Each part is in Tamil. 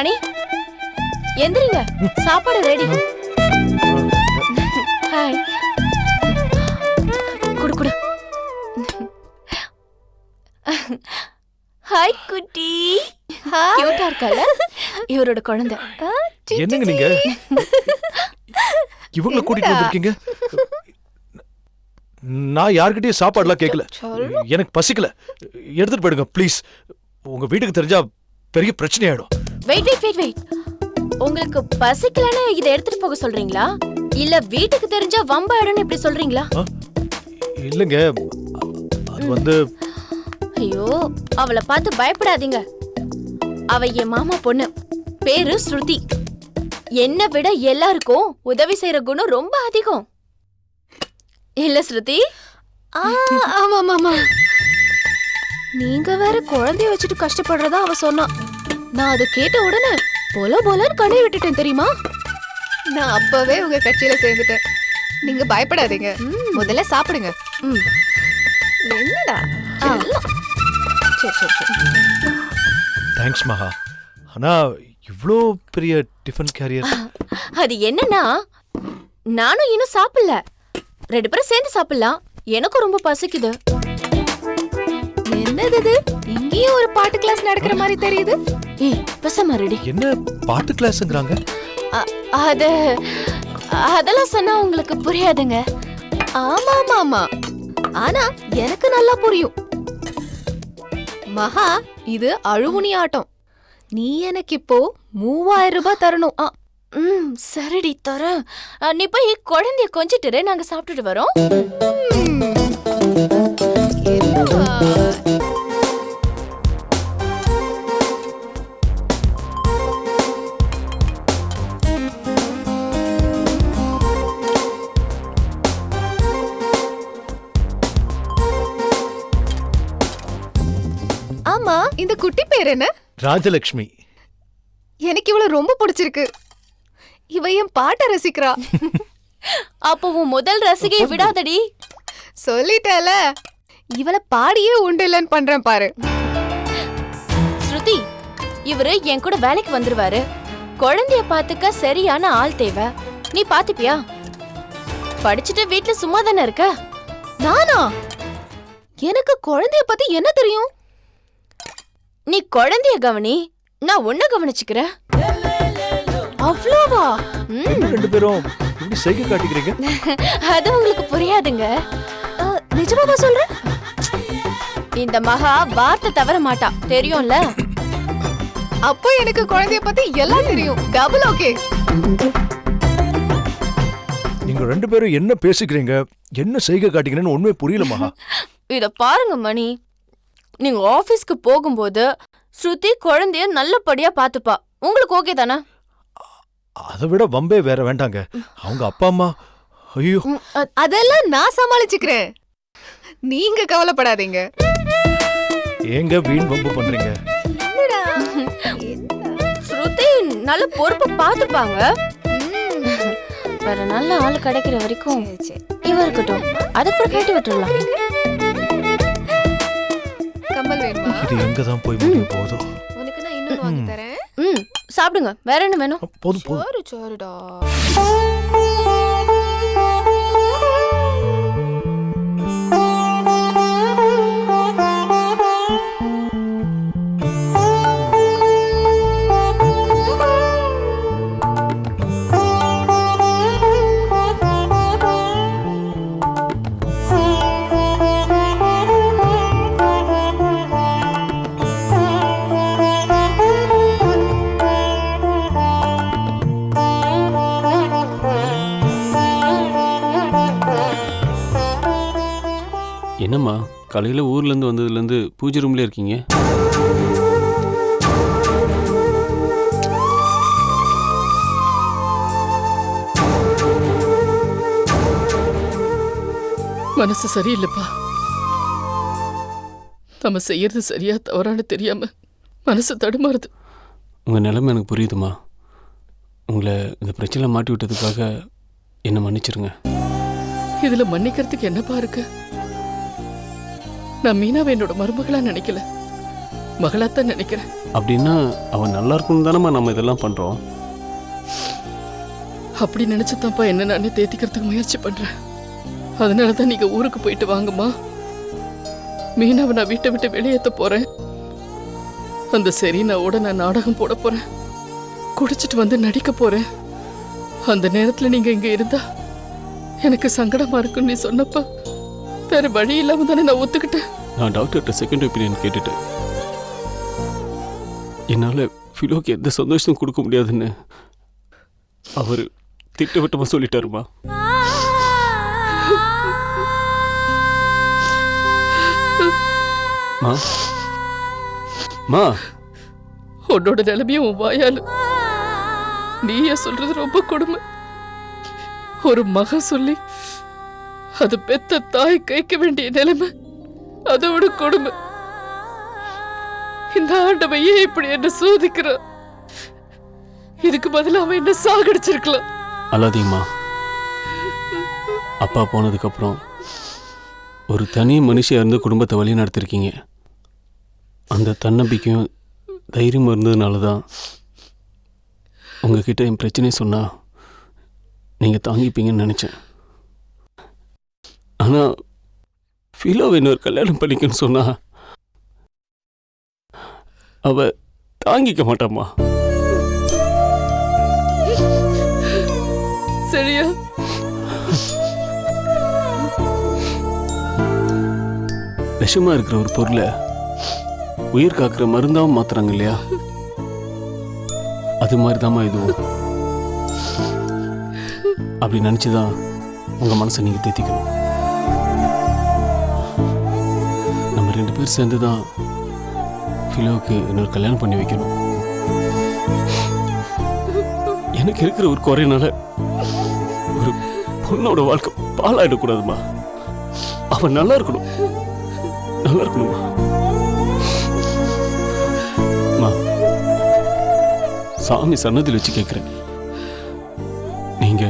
மணி எந்திரிங்க, சாப்பாடு ரெடி. ஹாய். குடு குடு. ஹாய் குட்டி. கியூட்டா இருக்கல இவரோட குழந்தை. என்னங்க நீங்க இவங்கள கூட்டிட்டு வந்திருக்கீங்க? நான் யார்கிட்டயும் சாப்பாடுலாம் கேட்கல. எனக்கு பசிக்கல. எடுத்துட்டு போயிடுங்க ப்ளீஸ். உங்க வீட்டுக்கு தெரிஞ்சா பெரிய பிரச்சனை ஆயிடும். வெயிட். உங்களுக்கு பசிக்கலன்னு இதை எடுத்துட்டு போக சொல்றீங்களா, இல்ல வீட்டுக்கு தெரிஞ்சா வம்பாயிடும்னு இப்படி சொல்றீங்களா? இல்லங்க, அது வந்து ஐயோ, அவளை பார்த்து பயப்படாதீங்க. அவ என் மாமா பொண்ணு, பேரு ஸ்ருதி. என்ன விட எல்லாருக்கும் உதவி செய்யற குணம் ரொம்ப அதிகம். இல்ல ஸ்ருதி? ஆமா. நீங்க வேற குழந்தைய வச்சுட்டு கஷ்டப்படுறதா அவ சொன்னா. நான் அதை கேட்ட உடனே போலன்னு கண்ணை விட்டுட்டேன் தெரியுமா? நான் அப்பவே உங்க கட்சியில சேர்ந்துட்டேன். நீங்க பயப்படாதீங்க, முதல்ல சாப்பிடுங்க. என்னடா? சரி. தேங்க்ஸ் மகா. ஆனா இவ்ளோ பெரிய டிஃபன் கேரியர். அது என்னன்னா, நானும் இன்னும் சாப்பிடல. 2 பேரும் சேர்ந்து சாப்பிடலாம். எனக்கு ரொம்ப பசிக்குது. என்னது இது? இங்கேயும் ஒரு பாட்டு கிளாஸ் நடக்கிற மாதிரி தெரியுது. ஏய், பசமா ரெடி. என்ன பாட்டு கிளாஸ்ங்கறாங்க? அதெல்லாம் சொன்னா உங்களுக்கு புரியாதுங்க. ஆமா. ஆனா எனக்கு நல்லா புரியும். மகா, இது அழுகுனி ஆட்டம். நீ எனக்கு இப்போ 3000 ரூபாய் தரணும். சரிடி தரேன். நீ போய் குழந்தைய கொஞ்சிட்டு நாங்க சாப்பிட்டுட்டு வரோம். ஆமா, இந்த குட்டி பேர் என்ன? ராஜலட்சுமி. எனக்கு இவள ரொம்ப பிடிச்சிருக்கு. இவ என் பாட்ட ரசிக்கிறா. அப்போ உன் முதல் ரசிகையை விடாதடி. சொல்லிட்டல, இவள பாடியே உண்டு இல்லன்னு பண்றேன் பாரு. ஸ்ருதி, இவரு என் கூட வேலைக்கு வந்துருவாரு. குழந்தைய பாத்துக்க சரியான ஆள் தேவை. நீ பாத்துப்பியா? படிச்சுட்டு வீட்டுல சும்மா தானே இருக்க. நானா? எனக்கு குழந்தைய பத்தி என்ன தெரியும்? நீ குழந்தைய கவனி, நான் உன்ன கவனிச்சுக்கிறேன். அவ்வளவா? 2 பேரும் இப்படி சைகை காட்டிக்கிறீங்க. அது உங்களுக்கு புரியாதுங்க. நிஜமாவா சொல்ற? இந்த மகா வார்த்தை தவற மாட்டா, தெரியும்ல? அப்போ எனக்கு குழந்தைய பத்தி எல்லாம் தெரியும். Double okay. நீங்க 2 பேரும் என்ன பேசிக்கிறீங்க, என்ன சைகை காட்டிக்கிறேன்னு உண்மை புரியல மகா. இத பாருங்க மணி, நீங்க ஆபீஸ்க்கு போகும்போது ஸ்ருதி குழந்தைய நல்லபடியா பாத்துப்பா. உங்களுக்கு ஓகே தானே? அதை விட வம்பே வேற வேண்டாங்க. அவங்க அப்பா அம்மா, ஐயோ. அதெல்லாம் நான் சமாளிச்சுக்கிறேன், நீங்க கவலைப்படாதீங்க. ஏங்க வீண் வம்பு பண்றீங்க? ஸ்ருதி நல்ல பொறுப்பை பாத்துப்பாங்க. வேற நல்ல ஆள் கிடைக்கிற வரைக்கும் இவ இருக்கட்டும். அதுக்கப்புறம் கேட்டு விட்டுடலாம். கம்பல் வேணுமா? இது எங்க தான் போய் முடிய போதோ. உனக்கு நான் இன்னொரு வாங்கி தரேன். சாப்பிடுங்க. வேற என்ன வேணும்? போதும். சோறுடா. என்னம்மா காலையில் ஊர்லேருந்து வந்ததுலேருந்து பூஜை ரூம்லேயே இருக்கீங்க? மனசு சரியில்லைப்பா. நம்ம செய்யறது சரியா தவறானு தெரியாம மனசு தடுமாறுது. உங்கள் நிலைமை எனக்கு புரியுதுமா. உங்களை இந்த பிரச்சனை மாட்டி விட்டதுக்காக என்னை மன்னிச்சிருங்க. இதுல மன்னிக்கிறதுக்கு என்னப்பா இருக்கு? நான் மீனாவை என்னோட மருமகளா நினைக்கல, மகளாத்தான் நினைக்கிறேன். அப்படின்னா அவன் நல்லா இருக்கணும் தானம்மா நம்ம இதெல்லாம் பண்ணுறோம். அப்படி நினைச்சுதான்ப்பா என்ன நானே தேத்திக்கிறதுக்கு முயற்சி பண்றேன். அதனாலதான் நீங்க ஊருக்கு போயிட்டு வாங்கம்மா. மீனாவை நான் வீட்டை விட்டு வெளியேற்ற போறேன். அந்த செரீனாவோட நான் நாடகம் போட போறேன். குடிச்சிட்டு வந்து நடிக்க போறேன். அந்த நேரத்துல நீங்க இங்க இருந்தா எனக்கு சங்கடமா இருக்குன்னு நீ சொன்னப்ப வேற வழி இல்லாம தானே நான் ஒத்துக்கிட்டேன். நான் டாக்டர்கிட்ட செகண்ட் ஒப்பீனியன் கேட்டுட்டேன். என்னால் ஃபிலோக்கு எந்த சந்தோஷம் கொடுக்க முடியாதுன்னு அவர் திட்டவட்டமாக சொல்லிட்டாருமா. மா மா உன்னோட நிலைமையும் உன் வாயால நீயே சொல்றது ரொம்ப கொடுமை. ஒரு மகன் சொல்லி அது பெத்த தாய் கைக்க வேண்டிய நிலைமை அதோட கொடுமை. இந்த ஆண்டவையே இப்படி என்ன சோதிக்கிறான். இதுக்கு பதிலா அவன் என்ன சாகடிச்சிருக்கலாம். அல்லாதீங்கம்மா. அப்பா போனதுக்கப்புறம் ஒரு தனி மனுஷியாக இருந்து குடும்பத்தை வழி நடத்திருக்கீங்க. அந்த தன்னம்பிக்கையும் தைரியமும் இருந்ததுனால தான் உங்ககிட்ட என் பிரச்சனையை சொன்னால் நீங்கள் தாங்கிப்பீங்கன்னு நினச்சேன். ஆனால் ஃபிலோவை இன்னொரு கல்யாணம் பண்ணிக்கன்னு சொன்னா அவ தாங்கிக்க மாட்டாம்மா. சரியா? விஷமா இருக்கிற ஒரு பொருளை உயிர் காக்கிற மருந்தாவும் மாத்துறாங்க இல்லையா? அது மாதிரிதாம்மா இதுவும். அப்படி நினைச்சுதான் உங்க மனசை நீங்க தேத்திக்கணும். நம்ம 2 பேர் சேர்ந்துதான் ஃபிலோவுக்கு இன்னொரு கல்யாணம் பண்ணி வைக்கணும். எனக்கு இருக்கிற ஒரு குறையினால ஒரு பொண்ணோட வாழ்க்கை பாழாயிடக்கூடாதுமா. அவன் நல்லா இருக்கணும், நல்லா இருக்கணுமா. சாமி சன்னதியில் வச்சு கேட்குறேன், நீங்க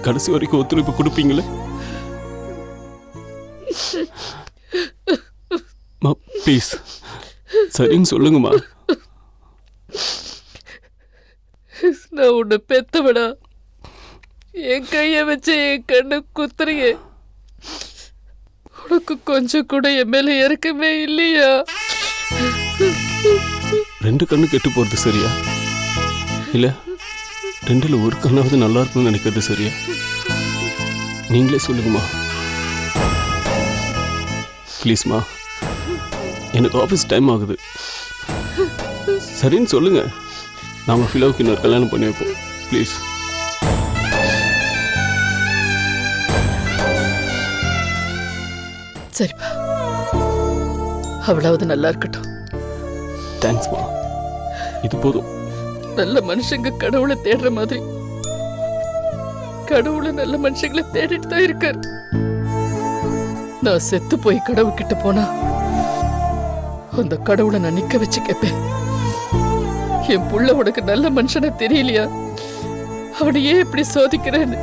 கடைசி வரைக்கும் ஒத்துழைப்பு கொடுப்பீங்களே? ப்ளீஸ் சரின்னு சொல்லுங்கம்மா. நான் உன்னை பெத்தவடா. என் கைய வச்சு என் கண்ணு குத்துறியே. உனக்கு கொஞ்சம் கூட என் மேல இறக்கமே இல்லையா? 2 கண்ணு கெட்டு போறது சரியா? இல்ல 2ல் ஒரு கண்ணாவது நல்லா இருக்கும்னு நினைக்கிறது சரியா? நீங்களே சொல்லுங்கம்மா ப்ளீஸ்மா. எனக்கு ஆஃபீஸ் டைம் ஆகுது. சரின்னு சொல்லுங்க. நாம ஃபிலோவுக்கு இன்னொரு கல்யாணம் பண்ணி வைப்போம் ப்ளீஸ். சரிப்பா, அவளாவது நல்லா இருக்கட்டும். தேங்க்ஸ்மா, இது போதும். நல்ல மனுஷங்க கடவுளை தேடுற மாதிரி கடவுளை நல்ல மனுஷங்களை தேடிட்டு தான் இருக்காரு. நான் செத்து போய் கடவுள்கிட்ட போனா அந்த கடவுளை நான் நிக்க வச்சு கேட்பேன், என் புள்ள உனக்கு நல்ல மனுஷனை தெரியலையா? அவனை ஏன் இப்படி சோதிக்கிறேன்னு.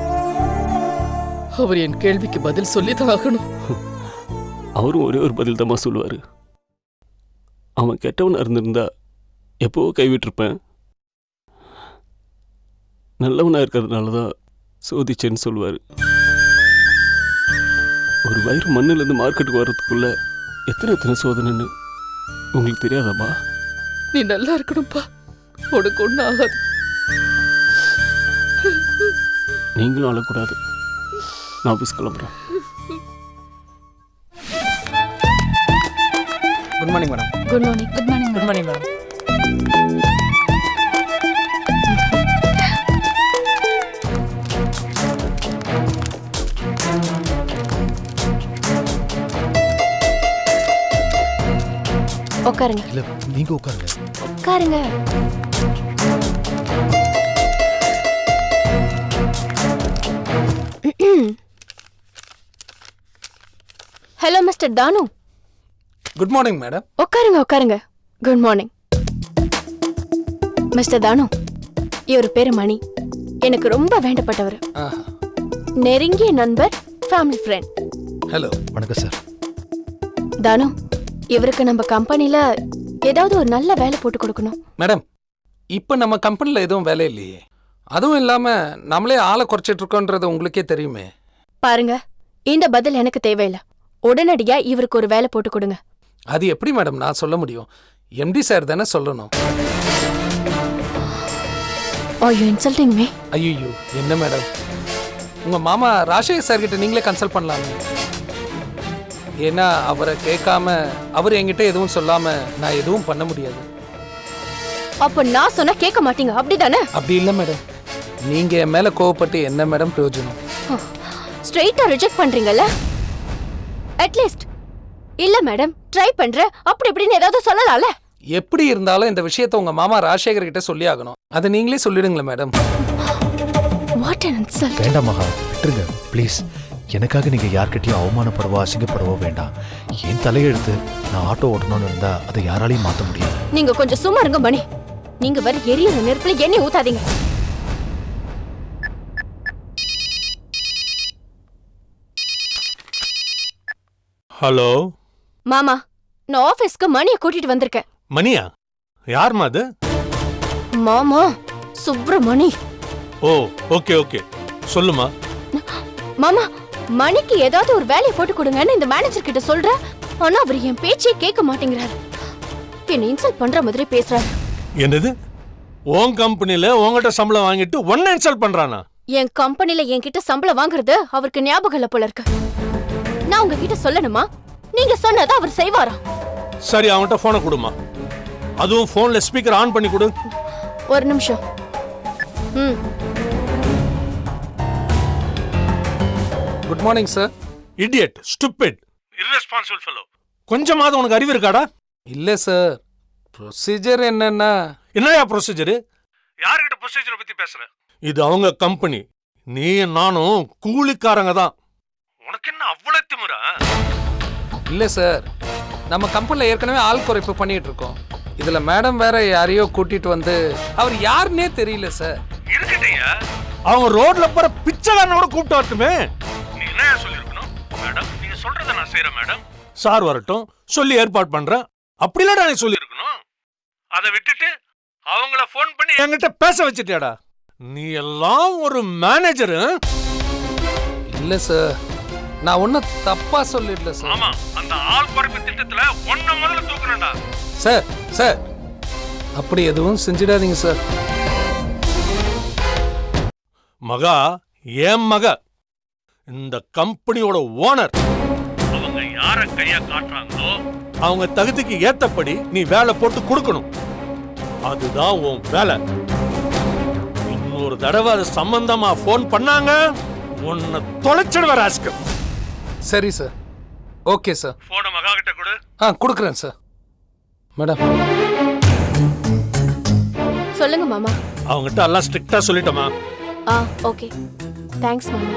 அவர் என் கேள்விக்கு பதில் சொல்லிதான் ஆகணும். அவரும் ஒரே ஒரு பதில் தான் சொல்லுவாரு. அவன் கெட்டவனா இருந்திருந்தா எப்போ கைவிட்டிருப்பேன். நல்லவனா இருக்கிறதுனால தான் சோதிச்சேன்னு சொல்லுவாரு. ஒரு வயிறு மண்ணிலேருந்து மார்க்கெட்டுக்கு வர்றதுக்குள்ள எத்தனை சோதனைன்னு உங்களுக்கு தெரியாதாம்மா? நீ நல்லா இருக்கணும்ப்பா, உனக்கு ஒன்றும் ஆகாது. நீங்களும் அழக்கூடாது. நான் ஆஃபீஸ் கிளம்புறேன். Good morning madam. Good morning. Good morning. Good morning madam. உட்காருங்க. இல்ல நீங்க உட்காருங்க. உட்காருங்க. ஹலோ மிஸ்டர் தானு. Good morning madam. உட்காருங்க உட்காருங்க. குட் மார்னிங் மிஸ்டர் தானு. இவர் பேரு மணி. எனக்கு ரொம்ப வேண்டப்பட்டவர், நெருங்கிய நண்பர், ஃபேமிலி ஃப்ரெண்ட். ஹலோ. வணக்கம் சார். தானு, இவருக்கு நம்ம கம்பெனில ஏதாவது ஒரு நல்ல வேலை போட்டு கொடுக்கணும். மேடம் இப்போ நம்ம கம்பெனியில் எதுவும் வேலை இல்லையே, அதுவும் இல்லாமல் நம்மளே ஆளை குறைச்சிட்டு இருக்கோன்றது உங்களுக்கே தெரியுமே. பாருங்க, இந்த பதில் எனக்கு தேவையில்லை. உடனடியா இவருக்கு ஒரு வேலை போட்டு கொடுங்க. அது எப்படி மேடம் நான் சொல்ல முடியும்? எம்டி சார் தானே சொல்லணும். Are you insulting me? ஐயோ என்ன மேடம், உங்கள் மாமா ராஜசேகர் சார் கிட்ட நீங்களே கன்சல்ட் பண்ணலாமே. ஏன்னா அவரை கேட்காம அவர் என்கிட்ட எதுவும் சொல்லாமல் நான் எதுவும் பண்ண முடியாது. அப்ப நான் சொன்னா கேட்க மாட்டீங்க, அப்படிதானே? அப்படி இல்லை மேடம், நீங்கள் என் மேலே கோவப்பட்டு என்ன மேடம் பிரயோஜனம்? ஸ்ட்ரெயிட்டா ரிஜெக்ட் பண்றீங்கல்ல? அட்லீஸ்ட் இல்ல மேடம் ட்ரை பண்றேன் அப்படி இப்படின்னு ஏதாவது சொல்லலாம்ல. எப்படி இருந்தாலும் இந்த விஷயத்தை உங்க மாமா ராஜசேகர் கிட்ட சொல்லி ஆகணும். அதை நீங்களே சொல்லிடுங்களேன் மேடம். What an insult. வேண்டாம் மகா, விட்டுருங்க ப்ளீஸ். எனக்காக நீங்க யார்கிட்டயும் அவமானப்படவோ அசிங்கப்படவோ வேண்டாம். என் தலையெழுத்து நான் ஆட்டோ ஓட்டணும்னு இருந்தா அதை யாராலையும் மாற்ற முடியாது. நீங்க கொஞ்சம் சும்மா இருங்க மணி. நீங்க வர எரியிற நெருப்புல எண்ணெய் ஊத்தாதீங்க. ஹலோ மாமா, நான் ஆபீஸ்க்கு மணியை கூட்டிட்டு வந்திருக்கேன். மணியா? யாருமா அது? மாமா, சுப்பிரமணி. ஓ ஓகே ஓகே, சொல்லுமா. மாமா, மணிக்கு ஏதாவது ஒரு வேலையை போட்டு கொடுங்கன்னு இந்த மேனேஜர் கிட்ட சொல்றேன். ஆனா அவர் என் பேச்சே கேட்க மாட்டேங்கிறாரு. என்ன இன்சல்ட் பண்ற மாதிரி பேசுறாரு. என்னது? உன் கம்பெனில உங்ககிட்ட சம்பளம் வாங்கிட்டு ஒன்ன இன்சல்ட் பண்றானா? என் கம்பெனில என்கிட்ட சம்பளம் வாங்குறது அவருக்கு ஞாபகம் இல்ல போல இருக்கு. நான் உங்ககிட்ட சொல்லணுமா? நீங்க சொன்னதை அவர் செய்வாரா? சரி, அவன்கிட்ட போனை கொடுமா. அதுவும் போன்ல ஸ்பீக்கர் ஆன் பண்ணி கொடு. ஒரு நிமிஷம். Good morning sir. Idiot, stupid, irresponsible fellow. கொஞ்சமாவது உனக்கு அறிவு இருக்காடா? இல்ல சார், ப்ரொசீஜர் என்னன்னா. என்னையா ப்ரொசீஜர்? யார்கிட்ட ப்ரொசீஜரை பத்தி பேசுற? இது அவங்க கம்பெனி. நீ நானும் கூலிக்காரங்க தான். உனக்கு என்ன அவ்வளவு திமிரா? இல்ல சார், நம்ம கம்பெனில ஏற்கனவே ஆள் குறைப்பு பண்ணிட்டு இருக்கோம். இதுல மேடம் வேற யாரையோ கூட்டிட்டு வந்து அவர் யாருன்னே தெரியல சார். இருக்கட்டையா, அவங்க ரோட்ல போற பிச்சைக்காரனோட கூப்பிட்டு வரட்டுமே. நீ என்ன சொல்லிருக்கணும்? மேடம், நீங்க சொல்றத நான் செய்யறேன் மேடம். சார் வரட்டும், சொல்லி ஏற்பாடு பண்றேன். அப்படிலாம் நீ சொல்லிருக்கணும். அதை விட்டுட்டு அவங்கள போன் பண்ணி என்கிட்ட பேச வச்சுட்டியாடா. நீ எல்லாம் ஒரு மேனேஜர். இல்ல சார், நான் ஒன்னும் தப்பா சொல்லிடல சார். ஆமா, அந்த ஆள் குறைப்பு திட்டத்துல ஒன்ன முதல்ல தூக்குறேன்டா. சார் சார், அப்படி எதுவும் செஞ்சிடாதீங்க சார். மகா, ஏன் மக இந்த கம்பெனியோட ஓனர். அவங்க யார கைய காட்டுறாங்களோ அவங்க தகுதிக்கு ஏத்தபடி நீ வேலை போட்டு கொடுக்கணும். அதுதான் உன் வேலை. இன்னொரு தடவை அது சம்பந்தமா போன் பண்ணாங்க, உன்னை தொலைச்சிடுவ ராஸ்கல். சரி சார், ஓகே சார். போன மகா கிட்ட கொடு. கொடுக்குறேன் சார். மேடம், சொல்லுங்க மாமா. அவங்ககிட்ட எல்லாம் ஸ்ட்ரிக்டா சொல்லிட்டமா? ஓகே, தேங்க்ஸ் மாமா.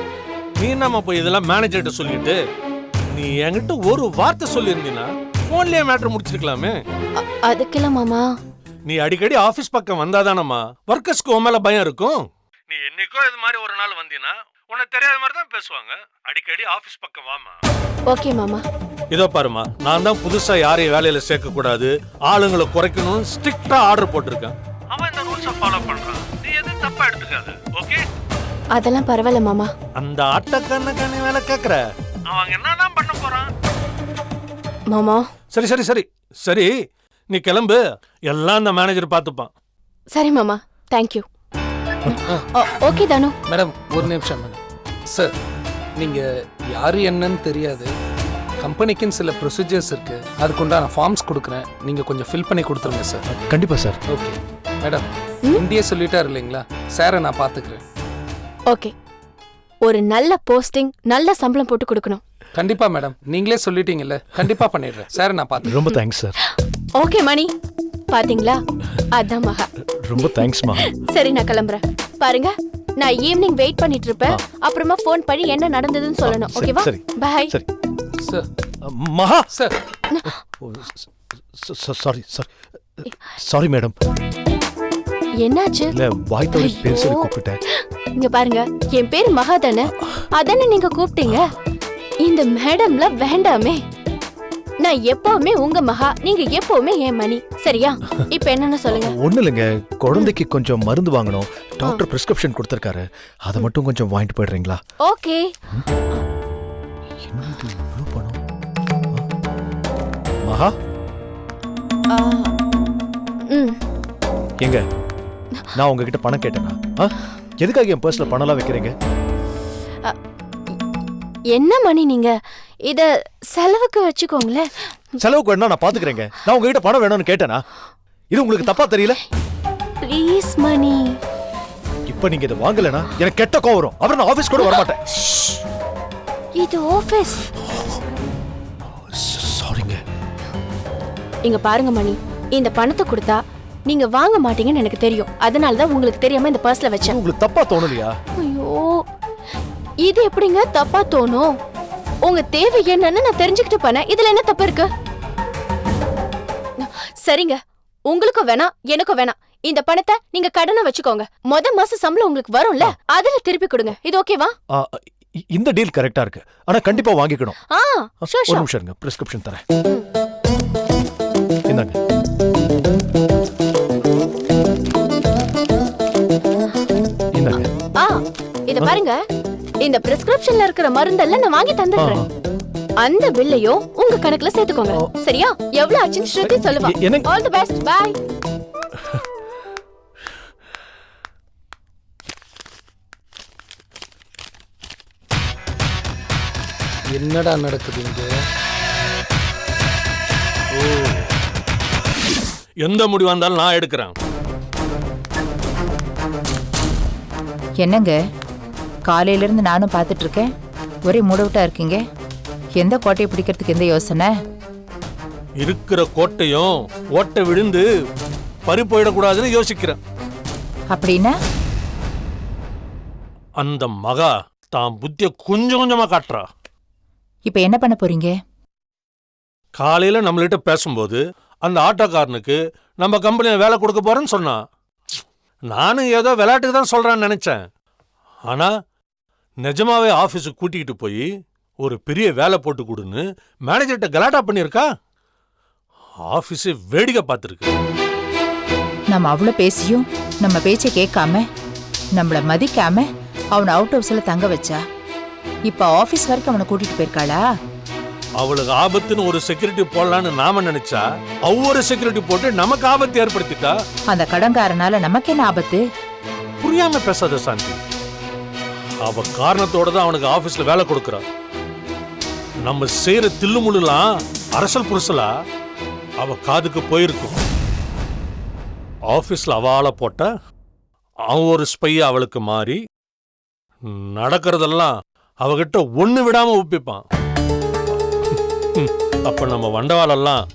நீ என்னம்மா போய் இதெல்லாம் மேனேஜர்கிட்ட சொல்லிட்டு, நீ என்கிட்ட ஒரு வார்த்தை சொல்லியிருந்தீன்னா போன்லயே மேட்டர் முடிச்சிருக்கலாமே. அதுக்கெல்லாம் மாமா, நீ அடிக்கடி ஆபீஸ் பக்கம் வந்தாதானம்மா ஒர்க்கர்ஸ்க்கு உன் மேல பயம் இருக்கும். நீ என்னைக்கோ இது மாதிரி ஒரு நாள் வந்தீனா உனக்கு தெரியாத மாதிரி தான் பேசுவாங்க. அடிக்கடி ஆபீஸ் பக்கம் வாமா. ஓகே மாமா. இதோ பாருமா, நான் தான் புதுசா யாரையும் வேலையில சேர்க்க கூடாது, ஆளுங்களை குறைக்கணும்னு ஸ்ட்ரிக்டா ஆர்டர் போட்டிருக்கேன். அவன் இந்த ரூல்ஸை ஃபாலோ பண்றான். நீ எதுவும் தப்பா எடுத்துக்காத, ஓகே? அதெல்லாம் பரவாயில்ல மாமா. அந்த அட்டக்கண்ணு வேலை கேக்குற அவங்க என்னதான் பண்ண போறான் மாமா? சரி சரி சரி சரி, நீ கிளம்பு. எல்லாம் அந்த மேனேஜர் பார்த்துப்பான். சரி மாமா, தேங்க்யூ. ஓகே தானு. மேடம் ஒரு நிமிஷம் மேடம். சார், நீங்க யாரு என்னன்னு தெரியாது. கம்பெனிக்குன்னு சில ப்ரொசீஜர்ஸ் இருக்கு, அதுக்குண்டான ஃபார்ம்ஸ் கொடுக்குறேன். நீங்க கொஞ்சம் ஃபில் பண்ணி கொடுத்துருங்க சார். கண்டிப்பா சார். ஓகே மேடம், இந்தியே சொல்லிட்டாரு இல்லைங்களா, சாரை நான் பார்த்துக்கிறேன். ஓகே, ஒரு நல்ல போஸ்டிங், நல்ல சம்பளம் போட்டு கொடுக்கணும். கண்டிப்பா மேடம், நீங்களே சொல்லிட்டீங்கல்ல, கண்டிப்பா பண்ணிடுறேன். சாரை நான் பார்த்துக்கிறேன். ரொம்ப தேங்க்ஸ் சார். ஓகே மணி, பாத்தீங்களா? அதான் மகா. ரொம்ப தேங்க்ஸ் மகா. சரி, நான் கிளம்புறேன். பாருங்க, நான் ஈவினிங் வெயிட் பண்ணிட்டு இருப்பேன். அப்புறமா ஃபோன் பண்ணி என்ன நடந்ததுன்னு சொல்லணும். ஓகேவா? சரி. பை. சரி சார். மகா sir, sorry sir, sorry madam. என்னாச்சு? இல்ல வாய் தவறி பேர் சொல்லி கூப்பிட்டேன். இங்க பாருங்க, என் பேரு மகா தானே, அதானே நீங்க கூப்பிட்டீங்க. இந்த மேடம்ல வேண்டாமே. நான் எப்பவுமே உங்க மகா, நீங்க எப்பவுமே என் மணி. சரியா? இப்ப என்னன்னு சொல்லுங்க. ஒண்ணு இல்லைங்க, குழந்தைக்கு கொஞ்சம் மருந்து வாங்கணும். டாக்டர் பிரிஸ்கிரிப்ஷன் கொடுத்திருக்காரு, அதை மட்டும் கொஞ்சம் வாங்கிட்டு போயிடுறீங்களா? ஓகே. என்னது இவ்வளவு பணம்? மகா எங்க? நான் உங்ககிட்ட பணம் கேட்டேனா? எதுக்காக என் பர்ஸ்ல பணம்லாம் வைக்கிறீங்க? என்ன மணி நீங்க? இத செலவுக்கு வச்சுக்கோங்களேன். செலவுக்கு வேணா நான் பாத்துக்கிறேங்க. நான் உங்ககிட்ட பணம் வேணும்னு கேட்டேனா? இது உங்களுக்கு தப்பா தெரியல? ப்ளீஸ் மணி. இப்ப நீங்க இதை வாங்கலனா எனக்கு கெட்ட கோவம் வரும். அப்புறம் நான் ஆபீஸ் கூட வர மாட்டேன். இது ஆபீஸ். சாரிங்க. இங்க பாருங்க மணி, இந்த பணத்தை கொடுத்தா நீங்க வாங்க மாட்டீங்கன்னு எனக்கு தெரியும். அதனாலதான் உங்களுக்கு தெரியாம இந்த பர்ஸ்ல வச்சேன். உங்களுக்கு தப்பா தோணலையா? ஐயோ, இது எப்படிங்க தப்பா தோணும்? உங்க தேவை என்னன்னு நான் தெரிஞ்சுக்கிட்டு பண்ணேன். இதுல என்ன தப்பு இருக்கு? சரிங்க, உங்களுக்கும் வேணாம் எனக்கும் வேணாம். இந்த பணத்தை நீங்க கடனை வச்சுக்கோங்க. மாச சம்பளம் உங்களுக்கு வரும்ல, அதுல திருப்பி கொடுங்க. இது ஓகேவா? இந்த டீல் கரெக்டா இருக்கு. ஆனா கண்டிப்பா வாங்கிக்கணும். ஒரு நிமிஷம் இருங்க, பிரிஸ்கிரிப்ஷன் தரேன். இந்தாங்க. இந்தாங்க. இத பாருங்க, இந்த பிரிஸ்கிரிப்ஷன்ல இருக்கிற மருந்தெல்லாம் நான் வாங்கி தந்துடுறேன். அந்த பில்லையும் உங்க கணக்குல சேர்த்துக்கோங்க. சரியா? எவ்வளவு ஆச்சுன்னு ஸ்ருதி சொல்லுவா. All the best. பை. என்னடா நடக்குது இங்க? எந்த முடிவா இருந்தாலும் நான் எடுக்கிறேன். என்னங்க, காலையில இருந்து நானும் பார்த்துட்டு இருக்கேன், ஒரே மூடவிட்டா இருக்கீங்க. எந்த கோட்டையை பிடிக்கிறதுக்கு எந்த யோசனை? இருக்கிற கோட்டையும் ஓட்டை விழுந்து பறி போயிடக்கூடாதுன்னு யோசிக்கிறேன். அப்படின்னா அந்த மகா தான் புத்திய கொஞ்சம் கொஞ்சமா காட்டுறா. இப்ப என்ன பண்ண போறீங்க? காலையில நம்மள்கிட்ட பேசும்போது அந்த ஆட்டோக்காரனுக்கு நம்ம கம்பெனியில வேலை கொடுக்க போறேன்னு சொன்னான். நானும் ஏதோ விளையாட்டுக்கு தான் சொல்றான்னு நினைச்சேன். ஆனா நிஜமாவே ஆபீஸுக்கு கூட்டிகிட்டு போய் ஒரு பெரிய வேலை போட்டு கொடுன்னு மேனேஜர்கிட்ட கலாட்டா பண்ணியிருக்கா. ஆபீஸே வேடிக்கை பார்த்துருக்கு. நம்ம அவ்வளவு பேசியும் நம்ம பேச்சை கேட்காம, நம்மள மதிக்காம அவனை அவுட் ஹவுஸ்ல தங்க வச்சா, இப்ப ஆபீஸ் வரைக்கும் அவனை கூட்டிட்டு போயிருக்காளா? அவளுக்கு ஆபத்துன்னு ஒரு செக்யூரிட்டி போடலான்னு நாம நினைச்சா ஒவ்வொரு செக்யூரிட்டி போட்டு நமக்கு ஆபத்து ஏற்படுத்திட்டா. அந்த கடன்காரனால நமக்கு என்ன ஆபத்து? புரியாம பேசாத சாந்தி. அவ காரணத்தோட தான் அவனுக்கு ஆபீஸ்ல வேலை கொடுக்கறா. நம்ம செய்யற தில்லுமுள்ளுலாம் அரசல் புருசலா அவ காதுக்கு போயிருக்கும். ஆபீஸ்ல அவளை போட்ட அவன் ஒரு ஸ்பைய அவளுக்கு மாறி நடக்கிறதெல்லாம் அவகிட்ட ஒண்ணு விடாம ஒப்பிப்பான். அப்ப நம்ம வண்டவாளெல்லாம்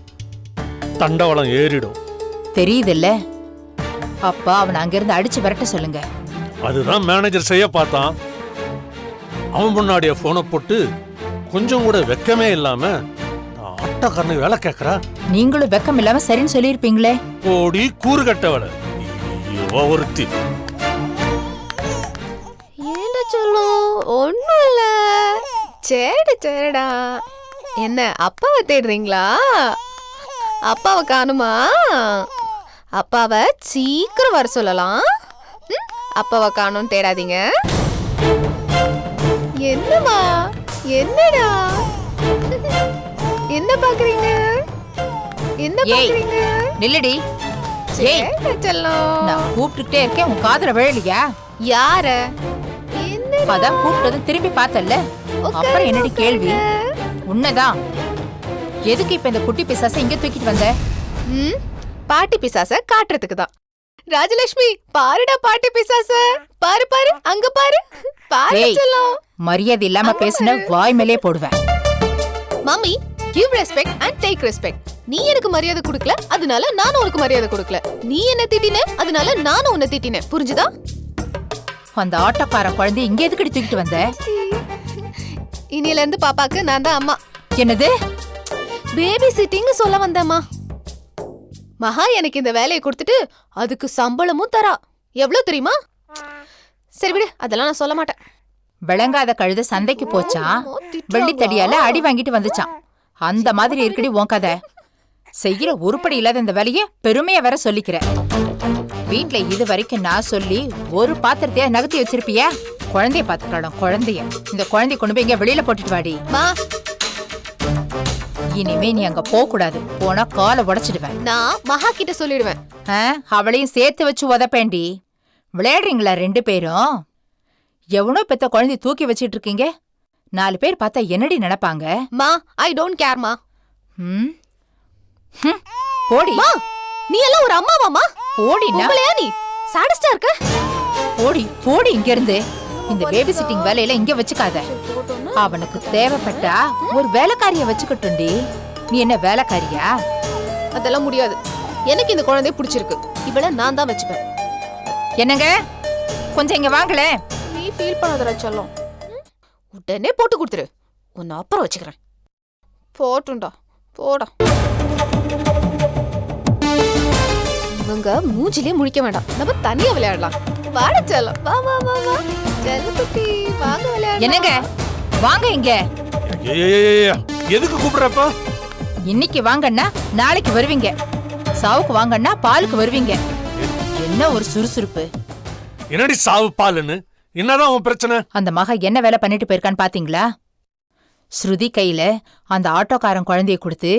தண்டவாளம் ஏறிடும். தெரியுதுல்ல? அப்ப அவன் அங்கிருந்து அடிச்சு விரட்ட சொல்லுங்க. அதுதான் மேனேஜர் செய்ய பார்த்தான். அவன் முன்னாடிய போனை போட்டு கொஞ்சம் கூட வெக்கமே இல்லாம ஆட்டோக்காரனுக்கு வேலை கேட்கறா. நீங்களும் வெக்கம் இல்லாம சரின்னு சொல்லியிருப்பீங்களே. ஓடி கூறு கட்டவள ஒருத்தி. ஏண்டா சொல்லும்? ஒண்ணும் இல்ல. சரிடா. என்ன அப்பாவை தேடுறீங்களா? அப்பாவை காணுமா? அப்பாவை சீக்கிரம் வர சொல்லலாம். அப்பாவை காணும் தேடாதீங்க. என்னமா? என்னடா? என்ன பாக்குறீங்க? என்ன பாக்குறீங்க? நில்லடி. ஏய் செல்லம், நான் கூப்பிட்டுட்டே இருக்கேன், உன் காதுல விழலையா? யார? என்ன? அதான் கூப்பிட்டதும் திரும்பி பார்த்தல்ல, அப்புறம் என்னடி கேள்வி? உன்னதான். எதுக்கு இப்ப இந்த குட்டி பிசாசை இங்க தூக்கிட்டு வந்த? பாட்டி பிசாச காட்டுறதுக்கு தான். ராஜலட்சுமி, பாருடா பாட்டி பிசாச. பாரு பாரு, அங்க பாரு. பாரு செல்லம். மரியாதை இல்லாம பேசுன வாய் மேலே போடுவேன். Mummy, give respect and take respect. நீ எனக்கு மரியாதை கொடுக்கல, அதனால நானும் உனக்கு மரியாதை கொடுக்கல. நீ என்ன திட்டின, அதனால நானும் உன்னை திட்டினேன். புரிஞ்சுதா? அந்த ஆட்டோக்கார குழந்தை இங்க எதுக்கடி தூக்கிட்டு வந்த? இனியில இருந்து பாப்பாக்கு நான் தான் அம்மா. என்னது? பேபி சிட்டிங்னு சொல்ல வந்தேம்மா. மகா எனக்கு இந்த வேலையை கொடுத்துட்டு அதுக்கு சம்பளமும் தரா. எவ்வளவு தெரியுமா? சரி விடு, அதெல்லாம் நான் சொல்ல மாட்டேன். விளங்காத கழுத சந்தைக்கு போச்சான், வெள்ளி தடியால அடி வாங்கிட்டு வந்துச்சான். அந்த மாதிரி இருக்கடி உன் கதை. செய்யற உருப்படி இல்லாத இந்த வேலையை பெருமையா வேற சொல்லிக்கிற. வீட்ல இது வரைக்கும் நான் சொல்லி ஒரு பாத்திரத்தைய நகர்த்தி வச்சிருப்பியா? குழந்தைய பாத்துக்கலாம், குழந்தைய. இந்த குழந்தைய கொண்டு போய் இங்க வெளியில போட்டுட்டு வாடி. மா, இனிமே நீ அங்க போக கூடாது. போனா காலை உடைச்சிடுவேன். நான் மகா கிட்ட சொல்லிடுவேன். அவளையும் சேர்த்து வச்சு உதப்பேண்டி. விளையாடுறீங்களா 2 பேரும்? எவனோ பெத்த குழந்தைய தூக்கி வச்சிட்டு இருக்கீங்க. 4 பேர் பார்த்தா என்னடி நினைப்பாங்க? மா, ஐ டோன்ட் கேர் மா. போடி. மா, நீ எல்லாம் ஒரு அம்மாவாமா? போடினா நீ சாடிஸ்டா இருக்க. போடி போடி இங்க இருந்து. இந்த பேபி சிட்டிங் வேலையில இங்க வச்சுக்காத. அவனுக்கு தேவைப்பட்டா ஒரு வேலைக்காரிய வச்சுக்கட்டும்டி. நீ என்ன வேலைக்காரியா? அதெல்லாம் முடியாது. எனக்கு இந்த குழந்தைய பிடிச்சிருக்கு. இவள நான் தான் வச்சுப்பேன். என்னங்க, கொஞ்சம் இங்க வாங்களே. நீ ஃபீல் பண்ணாதடா செல்லம். உடனே போட்டு கொடுத்துரு. உன்னை அப்புறம் வச்சுக்கிறேன். போட்டுண்டா, போடா. இவங்க மூஞ்சிலே முழிக்க வேண்டாம். நம்ம தனியா விளையாடலாம். வாட செல்லம். வா வா வா வா. செல்லக்குட்டி, வாங்க விளையாடலாம். என்னங்க, வாங்க இங்க. எதுக்கு கூப்பிடுறப்ப? இன்னைக்கு வாங்கன்னா நாளைக்கு வருவீங்க. சாவுக்கு வாங்கன்னா பாலுக்கு வருவீங்க. என்ன ஒரு சுறுசுறுப்பு. என்னடி சாவு பாலுன்னு? என்னதான் உன் பிரச்சனை? அந்த மக என்ன வேலை பண்ணிட்டு போயிருக்கான்னு பாத்தீங்களா? ஸ்ருதி கையில அந்த ஆட்டோக்காரன் குழந்தைய கொடுத்து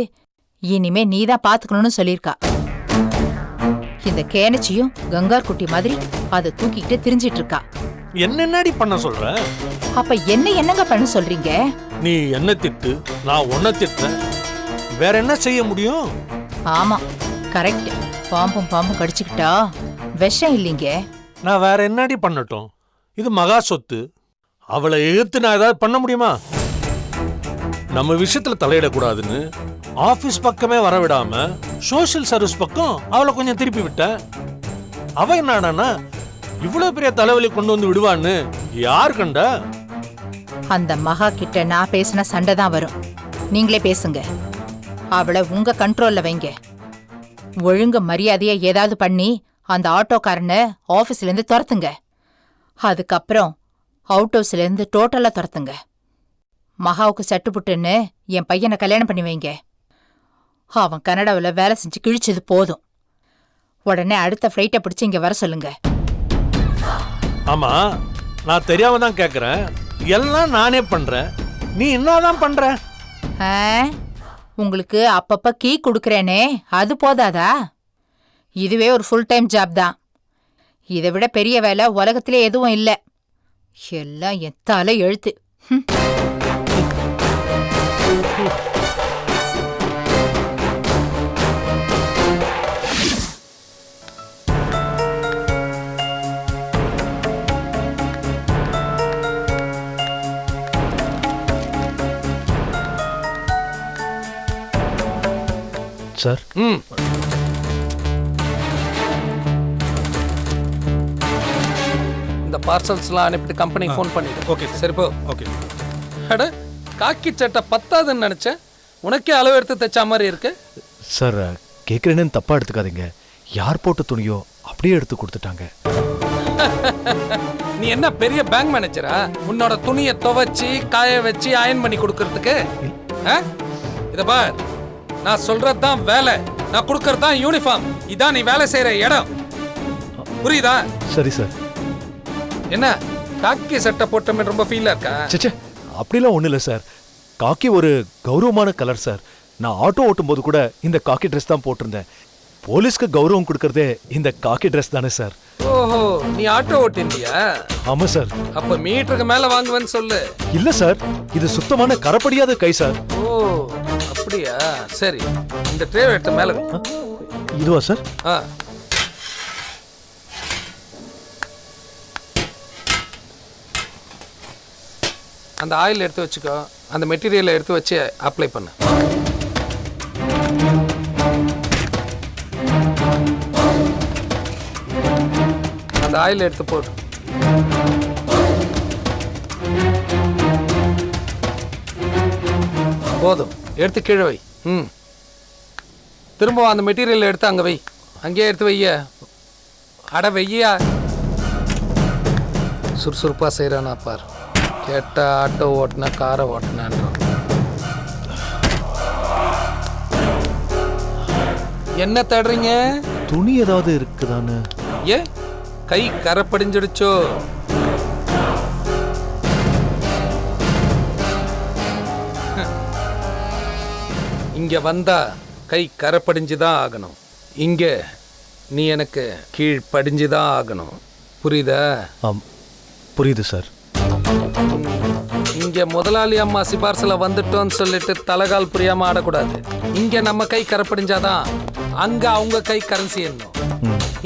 இனிமே நீதான் பாத்துக்கணும்னு சொல்லிருக்கா. இந்த கேனச்சியும் கங்கார் குட்டி மாதிரி அதை தூக்கிக்கிட்டு திரிஞ்சிட்டு இருக்கா. என்னடி பண்ண சொல்ற? அப்ப என்னங்க பண்ண சொல்றீங்க? நீ என்ன திட்டு, நான் உன்னை திட்டுறேன். வேற என்ன செய்ய முடியும்? ஆமா, கரெக்ட். பாம்பும் கடிச்சுக்கிட்டா விஷம் இல்லைங்க. நான் வேற என்னடி பண்ணட்டும்? இது மகா சொத்து. அவளை எதிர்த்து நான் ஏதாவது பண்ண முடியுமா? நம்ம விஷயத்துல தலையிடக்கூடாதுன்னு ஆபீஸ் பக்கமே வர விடாம சோசியல் சர்வீஸ் பக்கம் அவளை கொஞ்சம் திருப்பி விட்டேன். அவ என்னடானா இவ்வளவு பெரிய தலைவலி கொண்டு வந்து விடுவான்னு யார் கண்டா? அந்த மகா கிட்ட நான் பேசின சண்டை தான் வரும். நீங்களே பேசுங்க. அவளை உங்க கண்ட்ரோல்ல வைங்க. ஒழுங்கு மரியாதையா ஏதாவது பண்ணி அந்த ஆட்டோக்காரனை ஆபீஸ்ல இருந்து துரத்துங்க. அதுக்கப்புறம் அவுட் ஹவுஸ்ல இருந்து டோட்டலா துரத்துங்க. மகாவுக்கு சட்டுப்புட்டுன்னு என் பையனை கல்யாணம் பண்ணி வைங்க. அவன் கனடாவில் வேலை செஞ்சு கிழிச்சது போதும். உடனே அடுத்த ஃப்ளைட்டை பிடிச்சி இங்க வர சொல்லுங்க. ஆமா, நான் தெரியாம தான் கேக்குறேன். எல்லாம் நானே பண்றேன். நீ என்னதான் பண்ற? உங்களுக்கு அப்பப்ப கீ கொடுக்கறேனே, அது போதாதா? இதுவே ஒரு ஃபுல் டைம் ஜாப் தான். இதை விட பெரிய வேலை உலகத்திலே எதுவும் இல்லை. எல்லாம் எத்தால எழுத்து. சார், இந்த பார்சல்ஸ்லாம் அனுப்பிட்டு கம்பெனிக்கு ஃபோன் பண்ணிடு. ஓகே சரி போ. ஓகே. அட, காக்கி சட்டை பத்தாதுன்னு நினைச்சேன். உனக்கே அளவு எடுத்து தைச்ச மாதிரி இருக்கு. சார், கேட்குறேன்னு தப்பா எடுத்துக்காதீங்க. யார் போட்ட துணியோ அப்படியே எடுத்து கொடுத்துட்டாங்க. நீ என்ன பெரிய பேங்க் மேனேஜரா? உன்னோட துணியை துவைச்சி காய வச்சு அயன் பண்ணி கொடுக்கறதுக்கு? இத பார், நான் சொல்றதுதான் வேலை, நான் கொடுக்கறதுதான் யூனிஃபார்ம். இதான் நீ வேலை செய்யற இடம். புரியுதா? சரி சார். என்ன காக்கி சட்டை போட்டமே ரொம்ப ஃபீலா இருக்கா? சே, அப்படிலாம் ஒன்றும் இல்லை சார். காக்கி ஒரு கௌரவமான கலர் சார். நான் ஆட்டோ ஓட்டும் போது கூட இந்த காக்கி ட்ரெஸ் தான் போட்டிருந்தேன். போலீஸ்க்கு கௌரவம் கொடுக்கறதே இந்த காக்கி ட்ரெஸ் தானே சார். ஓஹோ, நீ ஆட்டோ ஓட்டிந்தியா? ஆமா சார். அப்ப மீட்டருக்கு மேல வாங்குவேன்னு சொல்லு. இல்ல சார், இது சுத்தமான கரப்படியாத கை சார். ஓ, அப்படியா? சரி, இந்த ட்ரே எடுத்து மேல வை. இதுவா சார்? அந்த ஆயில் எடுத்து வச்சுக்கோ. அந்த மெட்டீரியலை எடுத்து வச்சு அப்ளை பண்ணு. அந்த ஆயில் எடுத்து போடு. போதும், எடுத்து கீழே வை. திரும்ப அந்த மெட்டீரியல் எடுத்து அங்கே வை. அங்கேயே எடுத்து வைய. அட வையா. சுறுசுறுப்பாக செய்கிறானா பார். கேட்டா ஆட்டோ ஓட்டினா காரை ஓட்டினான்றோம். என்ன தேடுறீங்க? துணி ஏதாவது இருக்குதான்னு. ஏ கை கரை படிஞ்சிடுச்சோ? இங்க வந்தா கை கரை படிஞ்சுதான் ஆகணும். இங்க நீ எனக்கு கீழ் படிஞ்சுதான் ஆகணும். புரியுதா? புரியுது சார். இங்க முதலாளி அம்மா சிபார்சல வந்துட்டோன்னு சொல்லிட்டு தலகால் புரியாம ஆடக்கூடாது. இங்க நம்ம கை கரைப்படிஞ்சாதான் அங்க அவங்க கை கரன்சி ஏறணும்.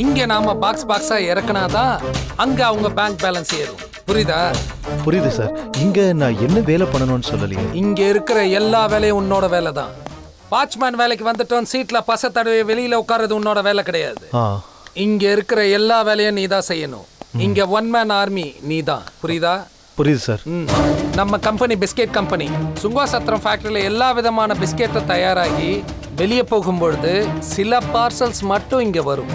இங்க நாம பாக்ஸ் பாக்ஸா இறக்குனாதான் அங்க அவங்க பேங்க் பேலன்ஸ் ஏறும். புரியுதா? புரியுது சார். இங்க நான் என்ன வேலை பண்ணணும்னு சொல்லலையே. இங்க இருக்கிற எல்லா வேலையும் உன்னோட வேலை தான். வாட்ச்மேன் வேலைக்கு வந்துட்டோம் சீட்ல பச தடவை வெளியில உட்கார்றது உன்னோட வேலை கிடையாது. இங்க இருக்கிற எல்லா வேலையும் நீ தான் செய்யணும். இங்க ஒன் மேன் ஆர்மி நீ தான். புரியுதா? புரியுது சார். நம்ம கம்பெனி பிஸ்கெட் கம்பெனி சுங்கா சத்திரம் ஃபேக்டரியில எல்லா விதமான பிஸ்கெட்டும் தயாராகி வெளியே போகும்பொழுது சில பார்சல்ஸ் மட்டும் இங்க வரும்.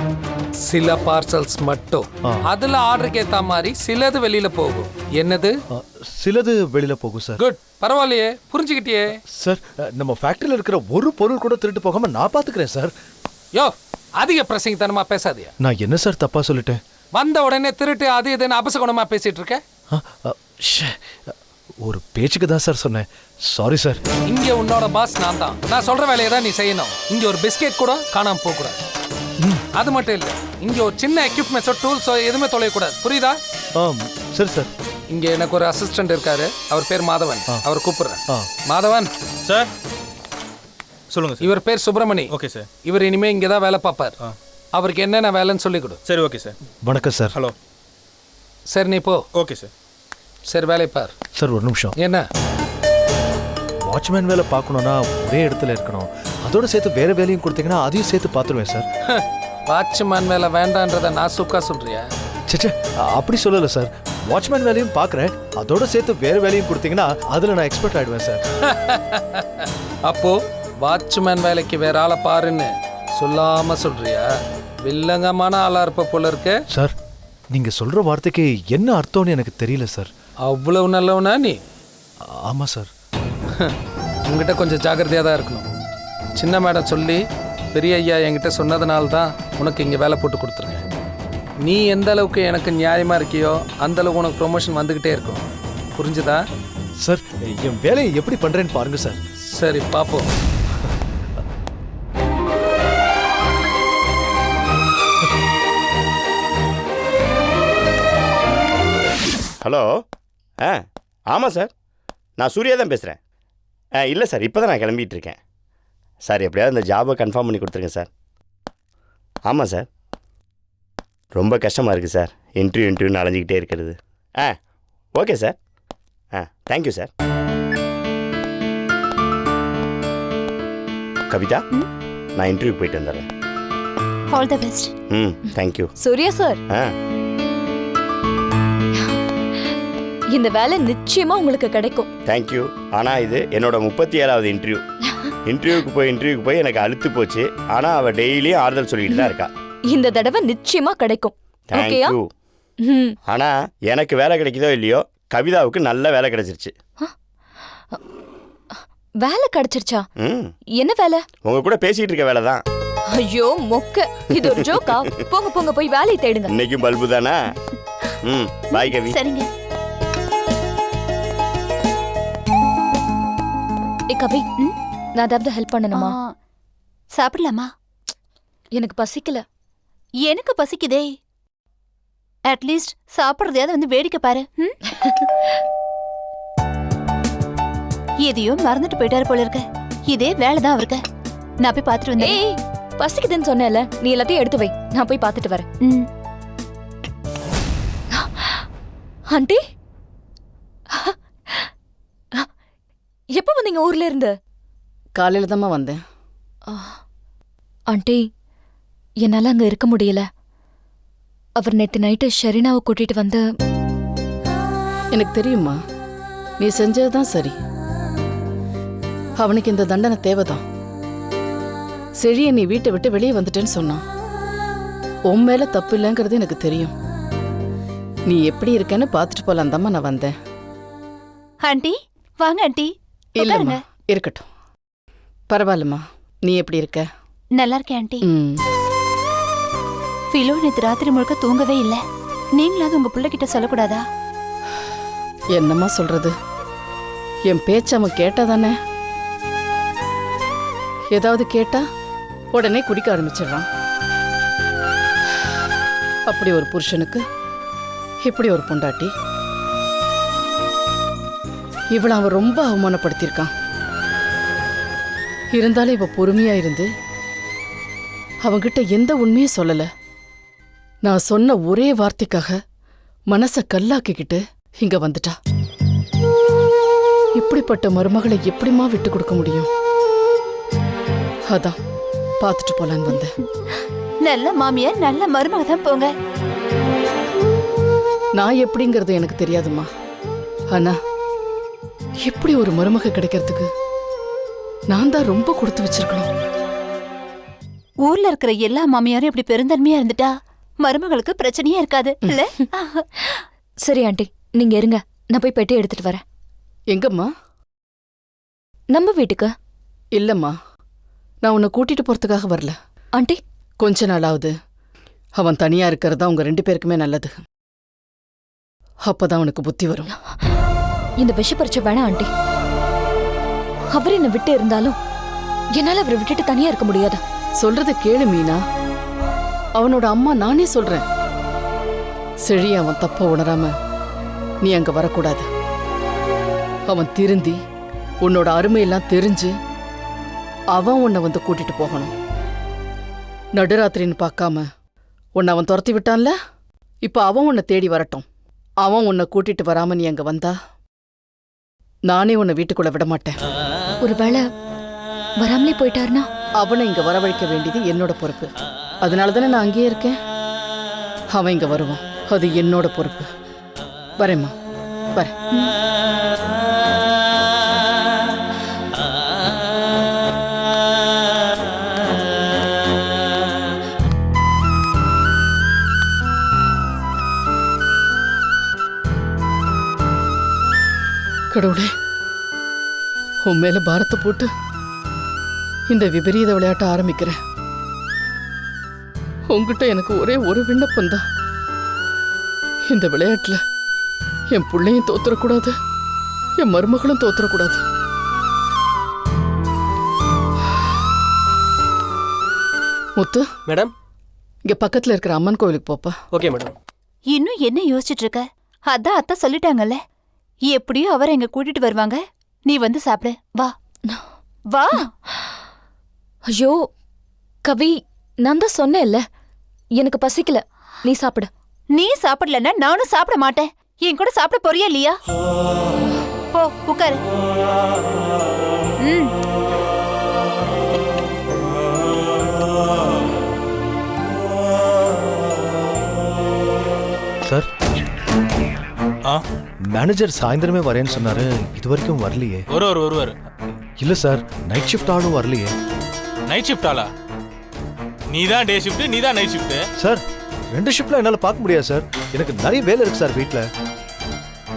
சில பார்சல்ஸ் மட்டும். அதுல ஆர்டருக்கு ஏத்த மாதிரி சிலது வெளியில போகும். என்னது? சிலது வெளியில போகும் சார். குட், பரவாயில்லையே, புரிஞ்சுக்கிட்டியே. சார், நம்ம ஃபேக்டரியில இருக்கிற ஒரு பொருள் கூட திருட்டு போகாம நான் பாத்துக்கிறேன் சார். யோ, அதிக பிரசங்கத்தனமா பேசாதியா. நான் என்ன சார் தப்பா சொல்லிட்டேன்? வந்த உடனே திருட்டு அது இதுன்னு அபசகுணமா பேசிட்டு இருக்க. ஒரு பேச்சுக்கு தான் சார் சொன்னேன். Sorry sir. இங்க உன்னோட பாஸ் நான் தான். நான் சொல்ற வேலையை தான் நீ செய்யணும். இங்க ஒரு பிஸ்கெட் கூட காணாம போக கூடாது. அது மட்டும் இல்ல, இங்க ஒரு சின்ன எக்யூப்மெண்ட்ஸோ டூல்ஸோ எதுவுமே தொலைக்கூடாது. புரியுதா? சரி சார். இங்க எனக்கு ஒரு அசிஸ்டன்ட் இருக்காரு. அவர் பேர் மாதவன். அவர் கூப்பிடுறேன். மாதவன் சார். சொல்லுங்க சார். இவர் பேர் சுப்பிரமணி. Okay sir. இவர் இனிமே இங்க தான் வேலை பார்ப்பார். அவருக்கு என்னென்ன வேலைன்னு சொல்லி கொடு. சரி, ஓகே சார். வணக்கம் சார். ஹலோ. சரி, நீ போ. Okay sir. சரி, வேலை பார். சார், ஒரு நிமிஷம். என்ன? வாட்ச்மேன் வேலை பார்க்கணும்னா ஒரே இடத்துல இருக்கணும். அதோட சேர்த்து வேற வேலையும் கொடுத்தீங்கன்னா அதையும் சேர்த்து பார்த்துருவேன் சார். வாட்ச்மேன் வேலை வேண்டான்றத நான் சுக்கா சொல்றியா? சே, அப்படி சொல்லல சார். வாட்ச்மேன் வேலையும் பார்க்குறேன். அதோட சேர்த்து வேற வேலையும் கொடுத்தீங்கன்னா அதுல நான் எக்ஸ்பர்ட் ஆயிடுவேன் சார். அப்போ வாட்ச்மேன் வேலைக்கு வேற ஆளை பாருன்னு சொல்லாம சொல்றியா? வில்லங்கமான ஆளா இருப்ப போல இருக்கு. சார், நீங்க சொல்ற வார்த்தைக்கு என்ன அர்த்தம்னு எனக்கு தெரியல சார். அவ்வளவு நல்லவனா நீ? ஆமா சார். உங்ககிட்ட கொஞ்சம் ஜாக்கிரதையாக தான் இருக்கணும். சின்ன மேடம் சொல்லி பெரிய ஐயா என்கிட்ட சொன்னதுனால தான் உனக்கு இங்கே வேலை போட்டு கொடுத்துருங்க. நீ எந்த அளவுக்கு எனக்கு நியாயமாக இருக்கியோ அந்த அளவுக்கு உனக்கு ப்ரொமோஷன் வந்துக்கிட்டே இருக்கும். புரிஞ்சுதா? சார், என் வேலையை எப்படி பண்றேன்னு பாருங்க சார். சரி, பார்ப்போம். ஹலோ. ஆமாம் சார், நான் சூர்யா தான் பேசுகிறேன். இல்லை சார், இப்போ தான் நான் கிளம்பிகிட்டு இருக்கேன் சார். எப்படியாவது இந்த ஜாபை கன்ஃபார்ம் பண்ணி கொடுத்துருங்க சார். ஆமாம் சார், ரொம்ப கஷ்டமாக இருக்குது சார். இன்டர்வியூன்னு அலைஞ்சிக்கிட்டே இருக்கிறது. Okay sir. Thank you sir. Kavitha, நான் இன்டர்வியூ போயிட்டு வந்துடுறேன். All the best. Thank you. Surya sir, இந்த வேலை நிச்சயமா உங்களுக்கு கிடைக்கும். தேங்க்யூ. ஆனால் இது என்னோட 37வது இன்டர்வியூ. இன்டர்வியூக்கு போய் எனக்கு அழுத்து போச்சு. ஆனால் அவள் டெய்லியும் ஆறுதல் சொல்லிட்டு தான் இருக்கா. இந்த தடவை நிச்சயமா கிடைக்கும். தேங்க்யூ. ஆனால் எனக்கு வேலை கிடைக்குதோ இல்லையோ, கவிதாவுக்கு நல்ல வேலை கிடைச்சிருச்சு. வேலை கிடைச்சிருச்சா? என்ன வேலை? உங்க கூட பேசிட்டு இருக்க வேலை தான். ஐயோ மொக்க, இது ஒரு ஜோக்கா? போங்க போங்க, போய் வேலையை தேடுங்க. இன்னைக்கும் பல்பு தானா? பாய் கவி. சரிங்க. கவி, நான் ஏதாவது ஹெல்ப் பண்ணணுமா? சாப்பிடலாமா? எனக்கு பசிக்கல. எனக்கு பசிக்குதே. அட்லீஸ்ட் சாப்பிட்றதையாவது வந்து வேடிக்கை பாரு. எதையோ மறந்துட்டு போயிட்டாரு போல இருக்க. இதே வேலைதான் அவருக்கு. நான் போய் பார்த்துட்டு வந்தேன். ஏய், பசிக்குதுன்னு சொன்னேன்ல, நீ எல்லாத்தையும் எடுத்து வை, நான் போய் பார்த்துட்டு வரேன். ஆண்டி, எப்போ வந்தீங்க ஊர்ல இருந்து? காலையில தாம்மா வந்தேன். ஆண்டி, என்னால அங்க இருக்க முடியல. அவர் நேத்து நைட்டு ஷெரினாவை கூட்டிட்டு வந்து. எனக்கு தெரியுமா, நீ செஞ்சதுதான் சரி. அவனுக்கு இந்த தண்டனை தேவைதான். செழிய நீ வீட்டை விட்டு வெளியே வந்துட்டேன்னு சொன்னான். உன் மேல தப்பு இல்லைங்கிறது எனக்கு தெரியும். நீ எப்படி இருக்கேன்னு பார்த்துட்டு போலாம் தாம்மா நான் வந்தேன். ஆண்டி வாங்க. ஆண்டி இல்லம்மா, இருக்கட்டும். பரவாயில்லம்மா, நீ எப்படி இருக்க? நல்லா இருக்கேன் ஆண்டி. ம். ஃபிலோ நேத்து ராத்திரி முழுக்க தூங்கவே இல்ல. நீங்களாவது உங்க பிள்ளைகிட்ட சொல்லக்கூடாதா? என்னம்மா சொல்றது? என் பேச்ச அவன் கேட்டா தானே. ஏதாவது கேட்டா உடனே குடிக்க ஆரம்பிச்சிடுறான். அப்படி ஒரு புருஷனுக்கு இப்படி ஒரு பொண்டாட்டி. இவளை அவன் ரொம்ப அவமானப்படுத்தியிருக்கான். இருந்தாலும் இவ பொறுமையா இருந்து அவங்கிட்ட எந்த உண்மையும் சொல்லல. நான் சொன்ன ஒரே வார்த்தைக்காக மனச கல்லாக்கிக்கிட்டு இங்க வந்துட்டா. இப்படிப்பட்ட மருமகளை எப்படிமா விட்டு கொடுக்க முடியும்? அதான் பார்த்துட்டு போலான்னு வந்தேன். நல்ல மாமியார் நல்ல மருமக தான் போங்க. நான் எப்படிங்கிறது எனக்கு தெரியாதும்மா. ஆனா எப்படி ஒரு மருமக கிடைக்கிறதுக்கு நான் தான் ரொம்ப கொடுத்து வச்சிருக்கணும். ஊர்ல இருக்கிற எல்லா மாமியாரும் இப்படி பெருந்தன்மையா இருந்துட்டா மருமகளுக்கு பிரச்சனையே இருக்காது இல்ல? சரி ஆண்டி, நீங்க இருங்க, நான் போய் பெட்டி எடுத்துட்டு வரேன். எங்கம்மா? நம்ம வீட்டுக்கு. இல்லம்மா, நான் உன்னை கூட்டிட்டு போறதுக்காக வரல. ஆண்டி, கொஞ்ச நாளாவது அவன் தனியா இருக்கிறதா உங்க 2 பேருக்குமே நல்லது. அப்பதான் அவனுக்கு புத்தி வரும். இந்த விஷ பரிச்சை வேணாம் ஆண்டி. அவர் என்ன விட்டு இருந்தாலும் என்னால அவரை விட்டுட்டு தனியா இருக்க முடியாது. சொல்றத கேளு மீனா. அவனோட அம்மா நானே சொல்றேன். செழி அவன் தப்ப உணராம நீ அங்க வரக்கூடாது. அவன் திருந்தி உன்னோட அருமையெல்லாம் தெரிஞ்சு அவன் உன்னை வந்து கூட்டிட்டு போகணும். நடுராத்திரின்னு பார்க்காம உன்னை அவன் துரத்தி விட்டான்ல, இப்ப அவன் உன்னை தேடி வரட்டும். அவன் உன்னை கூட்டிட்டு வராம நீ அங்க வந்தா நானே உன்னை வீட்டுக்குள்ள விட மாட்டேன். ஒருவேளை வராமலே போயிட்டாருன்னா அவனை இங்க வரவழைக்க வேண்டியது என்னோட பொறுப்பு. அதனாலதானே நான் அங்கேயே இருக்கேன். அவன் இங்க வருவான், அது என்னோட பொறுப்பு. வரேம்மா, வரேன். கடவுளே, உன் மேல பாரத்தை போட்டு இந்த விபரீத விளையாட்ட ஆரம்பிக்கிறேன். உங்ககிட்ட எனக்கு ஒரே ஒரு விண்ணப்பம் தான். இந்த விளையாட்டுல என் பிள்ளையும் தோத்துறக்கூடாது, என் மருமகளும் தோத்துறக்கூடாது. முத்து மேடம், இங்க பக்கத்துல இருக்கிற அம்மன் கோவிலுக்கு போப்பா. Okay madam. இன்னும் என்ன யோசிச்சுட்டு இருக்க? அதான் அத்தை சொல்லிட்டாங்கல்ல, எப்படியும் அவரை எங்க கூட்டிட்டு வருவாங்க. நீ வந்து சாப்பிடு, வா வா. ஐயோ கவி, நான் தான் சொன்னேன்ல, எனக்கு பசிக்கல, நீ சாப்பிடு. நீ சாப்பிடலன்னா நானும் சாப்பிட மாட்டேன். என் கூட சாப்பிட போறியா இல்லையா? போ உட்காரு. சார், மேனேஜர் சாயந்தரமே வரேன்னு சொன்னாரு, இது வரைக்கும் வரலையே. ஒருவர் இல்ல சார், நைட் ஷிஃப்ட் ஆளும் வரலையே. நைட் ஷிஃப்ட் ஆளா? நீ தான் டே ஷிஃப்ட், நீ தான் நைட் ஷிஃப்ட். சார், 2 ஷிஃப்ட்ல என்னால பார்க்க முடியாது சார். எனக்கு நிறைய வேலை இருக்கு சார் வீட்ல.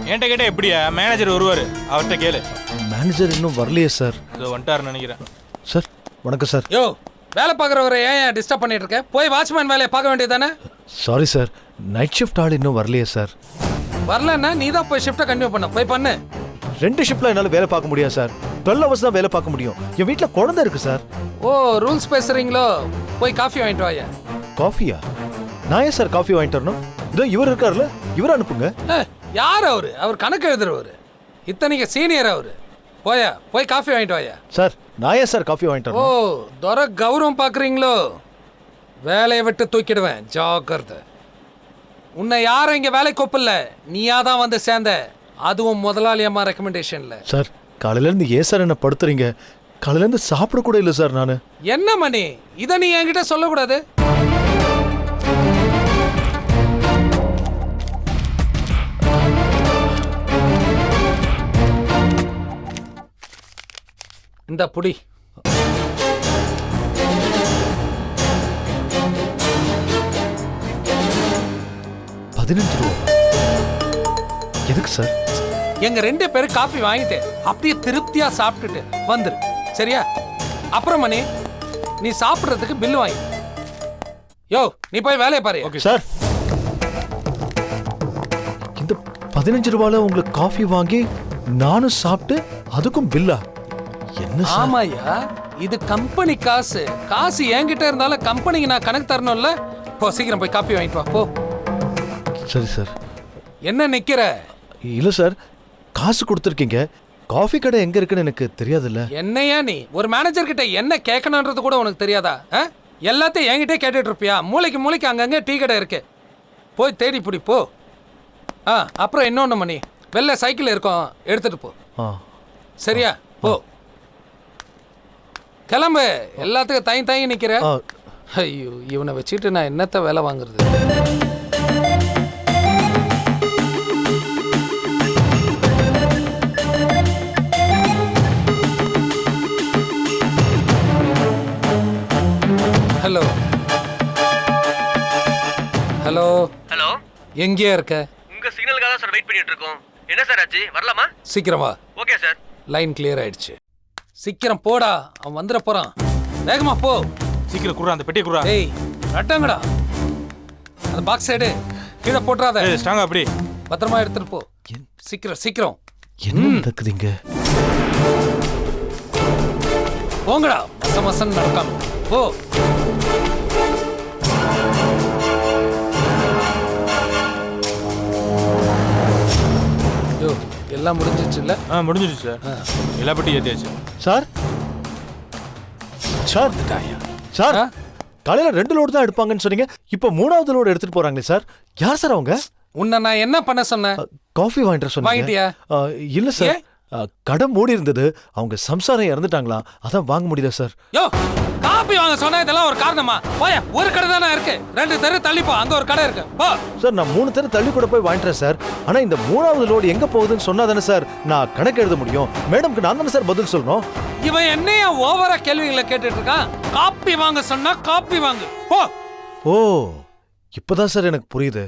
என்கிட்ட கேட்டா எப்படியா? மேனேஜர் வருவாரு, அவர்கிட்ட கேளு. மேனேஜர் இன்னும் வரலையே சார். இதோ வந்துட்டாருன்னு நினைக்கிறேன். சார், வணக்கம் சார். யோ, வேலை பார்க்குறவரை ஏன் டிஸ்டர்ப் பண்ணிட்டு இருக்க? போய் வாட்ச்மேன் வேலையை பார்க்க வேண்டியதானே? சாரி சார், நைட் ஷிஃப்ட் ஆள் இன்னும் வரலையே சார். வரலன்னா நீ தான் போய் ஷிஃப்ட்டை கண்டினியூ பண்ண. போய் பண்ணு. 2 ஷிஃப்ட்ல என்னால வேலை பார்க்க முடியாது சார். 12 hours தான் வேலை பார்க்க முடியும். என் வீட்ல குழந்தை இருக்கு சார். ஓ, ரூல்ஸ் பேசுறீங்களோ? போய் காஃபி வாங்கிட்டு வாயா. காஃபியா? நான் ஏன் சார் காஃபி வாங்கிட்டு வரணும்? இதோ இவர் இருக்காருல்ல, இவர் அனுப்புங்க. யார் அவரு? அவர் கணக்கு எழுதுறவரு. இத்தனைக்கு சீனியர் அவரு. போயா, போய் காஃபி வாங்கிட்டு வாயா. சார், நான் ஏன் சார் காஃபி வாங்கிட்டு ஓ, வரணும்? துரை கௌரவம் பார்க்குறீங்களோ? வேலையை விட்டு தூக்கிடுவேன், ஜாக்கிரதை. உன்னை யாரும் இங்க வேலை கூப்பிடல, நீயா தான் வந்து சேர்ந்த. அதுவும் முதலாளி அம்மா ரெக்கமெண்டேஷன்ல. சார், காலையில இருந்து ஏன் சார் என்ன படுத்துறீங்க? காலையில இருந்து சாப்பிட கூட இல்ல சார் நானு. என்ன மணி, இத நீ என்கிட்ட சொல்லக்கூடாது. இந்த புடி. ₹15. எதுக்கு சார்? எங்க 2 பேரும் காஃபி வாங்கிட்டு அப்படியே திருப்தியா சாப்பிட்டுட்டு வந்துரு, சரியா? அப்புறம் மணி, நீ சாப்பிடுறதுக்கு பில்லு வாங்கி. யோ நீ போய் வேலையை பாரு. ஓகே சார், இந்த 15 ரூபாயில உங்களுக்கு காஃபி வாங்கி நானும் சாப்பிட்டு அதுக்கும் பில்லா? என்ன சார்? ஆமாயா, இது கம்பெனி காசு. காசு என்கிட்ட இருந்தாலும் கம்பெனிக்கு நான் கணக்கு தரணும்ல. போ சீக்கிரம் போய் காப்பி வாங்கிட்டு வா போ. சரி சார். என்ன நிக்கிற? இல்ல சார், காசு கொடுத்துருக்கீங்க, காஃபி கடை எங்க இருக்குன்னு எனக்கு தெரியாதுல்ல. என்னையா நீ ஒரு மேனேஜர் கிட்ட என்ன கேட்கணுன்றது கூட உனக்கு தெரியாதா? எல்லாத்தையும் என்கிட்டே கேட்டுட்டு இருப்பியா? மூளைக்கு மூளைக்கு அங்கங்க டீ கடை இருக்கு, போய் தேடி பிடி போ. அப்புறம் இன்னொன்னு மணி, வெளில சைக்கிள் இருக்கும், எடுத்துட்டு போ. சரியா? போ கிளம்பு. எல்லாத்துக்கும் தயங்கி நிக்கிற. ஐயோ, இவனை வச்சுட்டு நான் என்னத்த வேலை வாங்குறது? ஹலோ ஹலோ ஹலோ, எங்கேயா இருக்க? உங்க சிக்னலுக்காக தான் சார் வெயிட் பண்ணிட்டு இருக்கோம். என்ன சார் ஆச்சு? வரலாமா? சீக்கிரம் வா. Okay sir. லைன் கிளியர் ஆயிடுச்சு. சீக்கிரம் போடா, அவன் வந்துட போறான். வேகமா போ. சீக்கிரம் குடுறா, அந்த பெட்டியை குடுறா. ஏய் ரட்டங்கடா, அந்த பாக்ஸ் எடு, கீழே போட்டுறாத. ஸ்ட்ராங்கா அப்படி பத்திரமா எடுத்துட்டு போ. சீக்கிரம் சீக்கிரம். என்ன நடக்குதுங்க? போங்கடா, மசம் நடக்காம போ. யோ எல்லாம் முடிஞ்சிச்சு இல்ல? முடிஞ்சிருச்சு சார், எல்லா பெட்டியும் ஏத்தியாச்சு. சார் சார் சார், காலையில 2 லோடு தான் எடுப்பாங்கன்னு சொன்னீங்க, இப்போ 3வது லோடு எடுத்துட்டு போறாங்களே சார், யார் சார் அவங்க? உன்னை நான் என்ன பண்ண சொன்னேன்? காஃபி வாங்கிட்டு சொன்னீங்க. வாங்கிட்டியா? இல்ல சார், கடை மூடி இருந்தது, அவங்க சம்சாரம் இறந்துட்டாங்களா, அதான் வாங்க முடியல சார். யோ காபி வாங்க சொன்னா இதெல்லாம் ஒரு காரணமா? போயா, ஒரு கடை தானே இருக்கு, 2 தெரு தள்ளி போ, அங்க ஒரு கடை இருக்கு. போ சார், நான் 3 தெரு தள்ளி கூட போய் வாங்கிட்டேன் சார். ஆனா இந்த 3வது லோடு எங்க போகுதுன்னு சொன்னா தானே சார் நான் கணக்கு எழுத முடியும். மேடம்க்கு நான் தானே சார் பதில் சொல்லணும். இவன் என்னைய ஓவரா கேள்விகளை கேட்டுட்டு இருக்கான். காப்பி வாங்க சொன்னா காப்பி வாங்கு போ. ஓ, இப்பதான் சார் எனக்கு புரியுது.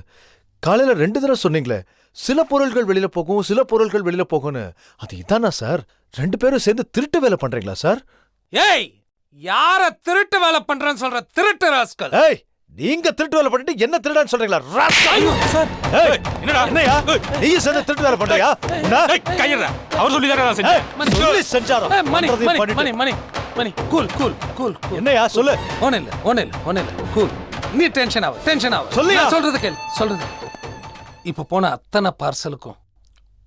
காலையில 2 தடவை சொன்னீங்களே, சில பொருட்கள் வெளியில போகும், சில பொருட்கள் வெளியில போகும்னு, அது இதானா சார்? 2 பேரும் சேர்ந்து திருட்டு வேலை பண்றீங்களா சார்? ஏய், யார திருட்டு வேலை பண்றேன்னு சொல்ற? திருட்டு ராஸ்கல். ஏய், நீங்க திருட்டு வேலை பண்ணிட்டு என்ன திருடான்னு சொல்றீங்களா? ராஸ்கல். ஏய், என்னடா என்னையா நீ சேர்ந்து திருட்டு வேலை பண்றியா? கையறா, அவர் சொல்லி தானே நான் செஞ்சேன். சொல்லி செஞ்சாரோ? மணி மணி மணி மணி கூல் கூல் கூல். என்னையா சொல்லு? ஒண்ணு இல்ல கூல். நீ டென்ஷன் ஆவ சொல்லியா? சொல்றது கேளு, சொல்றது. இப்ப போன அத்தனை பார்சலுக்கும்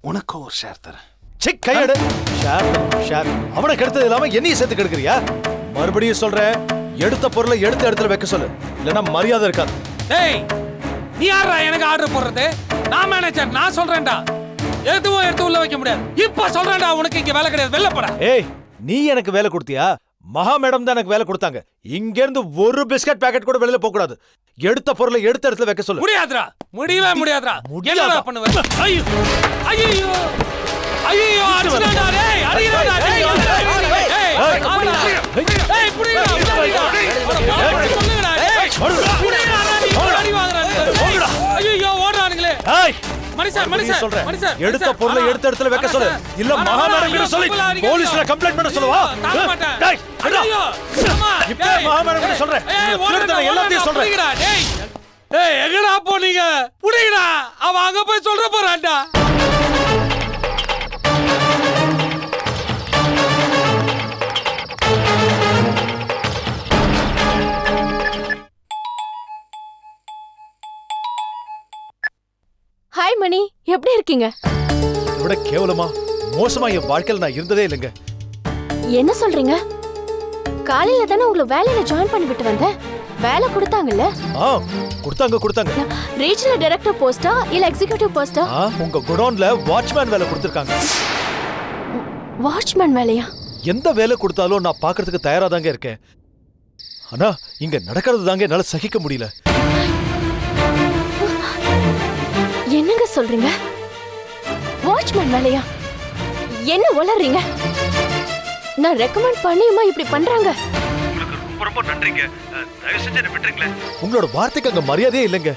உனக்கு ஒரு ஷேர் தரேன். செக் கையடு. ஷேர் அவனை கெடுத்தது இல்லாம என்னையும் சேர்த்து கெடுக்கிறியா? மறுபடியும் சொல்றேன், எடுத்த பொருளை எடுத்த இடத்துல வைக்க சொல்லு, இல்லன்னா மரியாதை இருக்காது. டேய், நீ யாரா எனக்கு ஆர்டர் போடுறது? நான் மேனேஜர், நான் சொல்றேன்டா. எதுவும் எடுத்து உள்ள வைக்க முடியாது. இப்ப சொல்றேன்டா, உனக்கு இங்க வேலை கிடையாது, வெளில போடா. ஏய், நீ எனக்கு வேலை கொடுத்தியா? மகா மேடம் தான் எனக்கு வேலை கொடுத்தாங்க. இங்க இருந்து ஒரு பிஸ்கட் பாக்கெட் கூட வெளியில போக கூடாது. எடுத்த பொருளை எடுத்த இடத்துல வைக்க சொல்லு. முடியாதுடா, முடியவே முடியாதுடா. என்னடா பண்ணுவ? ஐயோ ஐயோ ஐயோ, அடிடா டேய், அடிடா டேய். ஏய் ஏய், புடிடா புடிடா. சொல்லுங்கடா டேய், புடிடா நீ அடி வாங்குறானே. ஐயோ ஓடுறானுங்களே. ஏய், மனுஷன் சொல்றேன், எடுத்த பொருளை எடுத்த இடத்துல வைக்க சொல்லு, இல்ல மகா மேடம் கிட்ட சொல்லி போலீஸ்ல கம்ப்ளைண்ட் பண்ண சொல்லுவா. டேய், ஐயோ இப்ப மகா மேடம் கிட்ட சொல்றேன், எல்லாத்தையும் சொல்றேன். டேய் டேய், எங்கடா போனீங்க? புடிடா, அவன் அங்க போய் சொல்ற போறான்டா. ஹாய் மணி, எப்படி இருக்கீங்க? விட கேவலமா மோசமா என் வாழ்க்கையில நான் இருந்ததே இல்லைங்க. என்ன சொல்றீங்க? காலையில தானே உங்களை வேலையில ஜாயின் பண்ணி விட்டு வந்தேன். வேலை கொடுத்தாங்கல்ல? கொடுத்தாங்க. ரீஜனல் டைரக்டர் போஸ்டா இல்ல எக்ஸிகியூட்டிவ் போஸ்டா? உங்க குடோன்ல வாட்ச்மேன் வேலை கொடுத்திருக்காங்க. வாட்ச்மேன் வேலையா? எந்த வேலை கொடுத்தாலும் நான் பாக்குறதுக்கு தயாரா தாங்க இருக்கேன். ஆனா இங்க நடக்கிறது தாங்க என்னால சகிக்க முடியல. என்னங்க சொல்றீங்க? வாட்ச்மேன் வேலையா? என்ன வளர்றீங்க? நான் ரெக்கமெண்ட் பண்ணியுமா இப்படி பண்றாங்க? உங்களுக்கு ரொம்ப நன்றிங்க. தயவு செஞ்சு என்ன விட்டுருங்களேன். உங்களோட வார்த்தைக்கு அங்க மரியாதையே இல்லைங்க.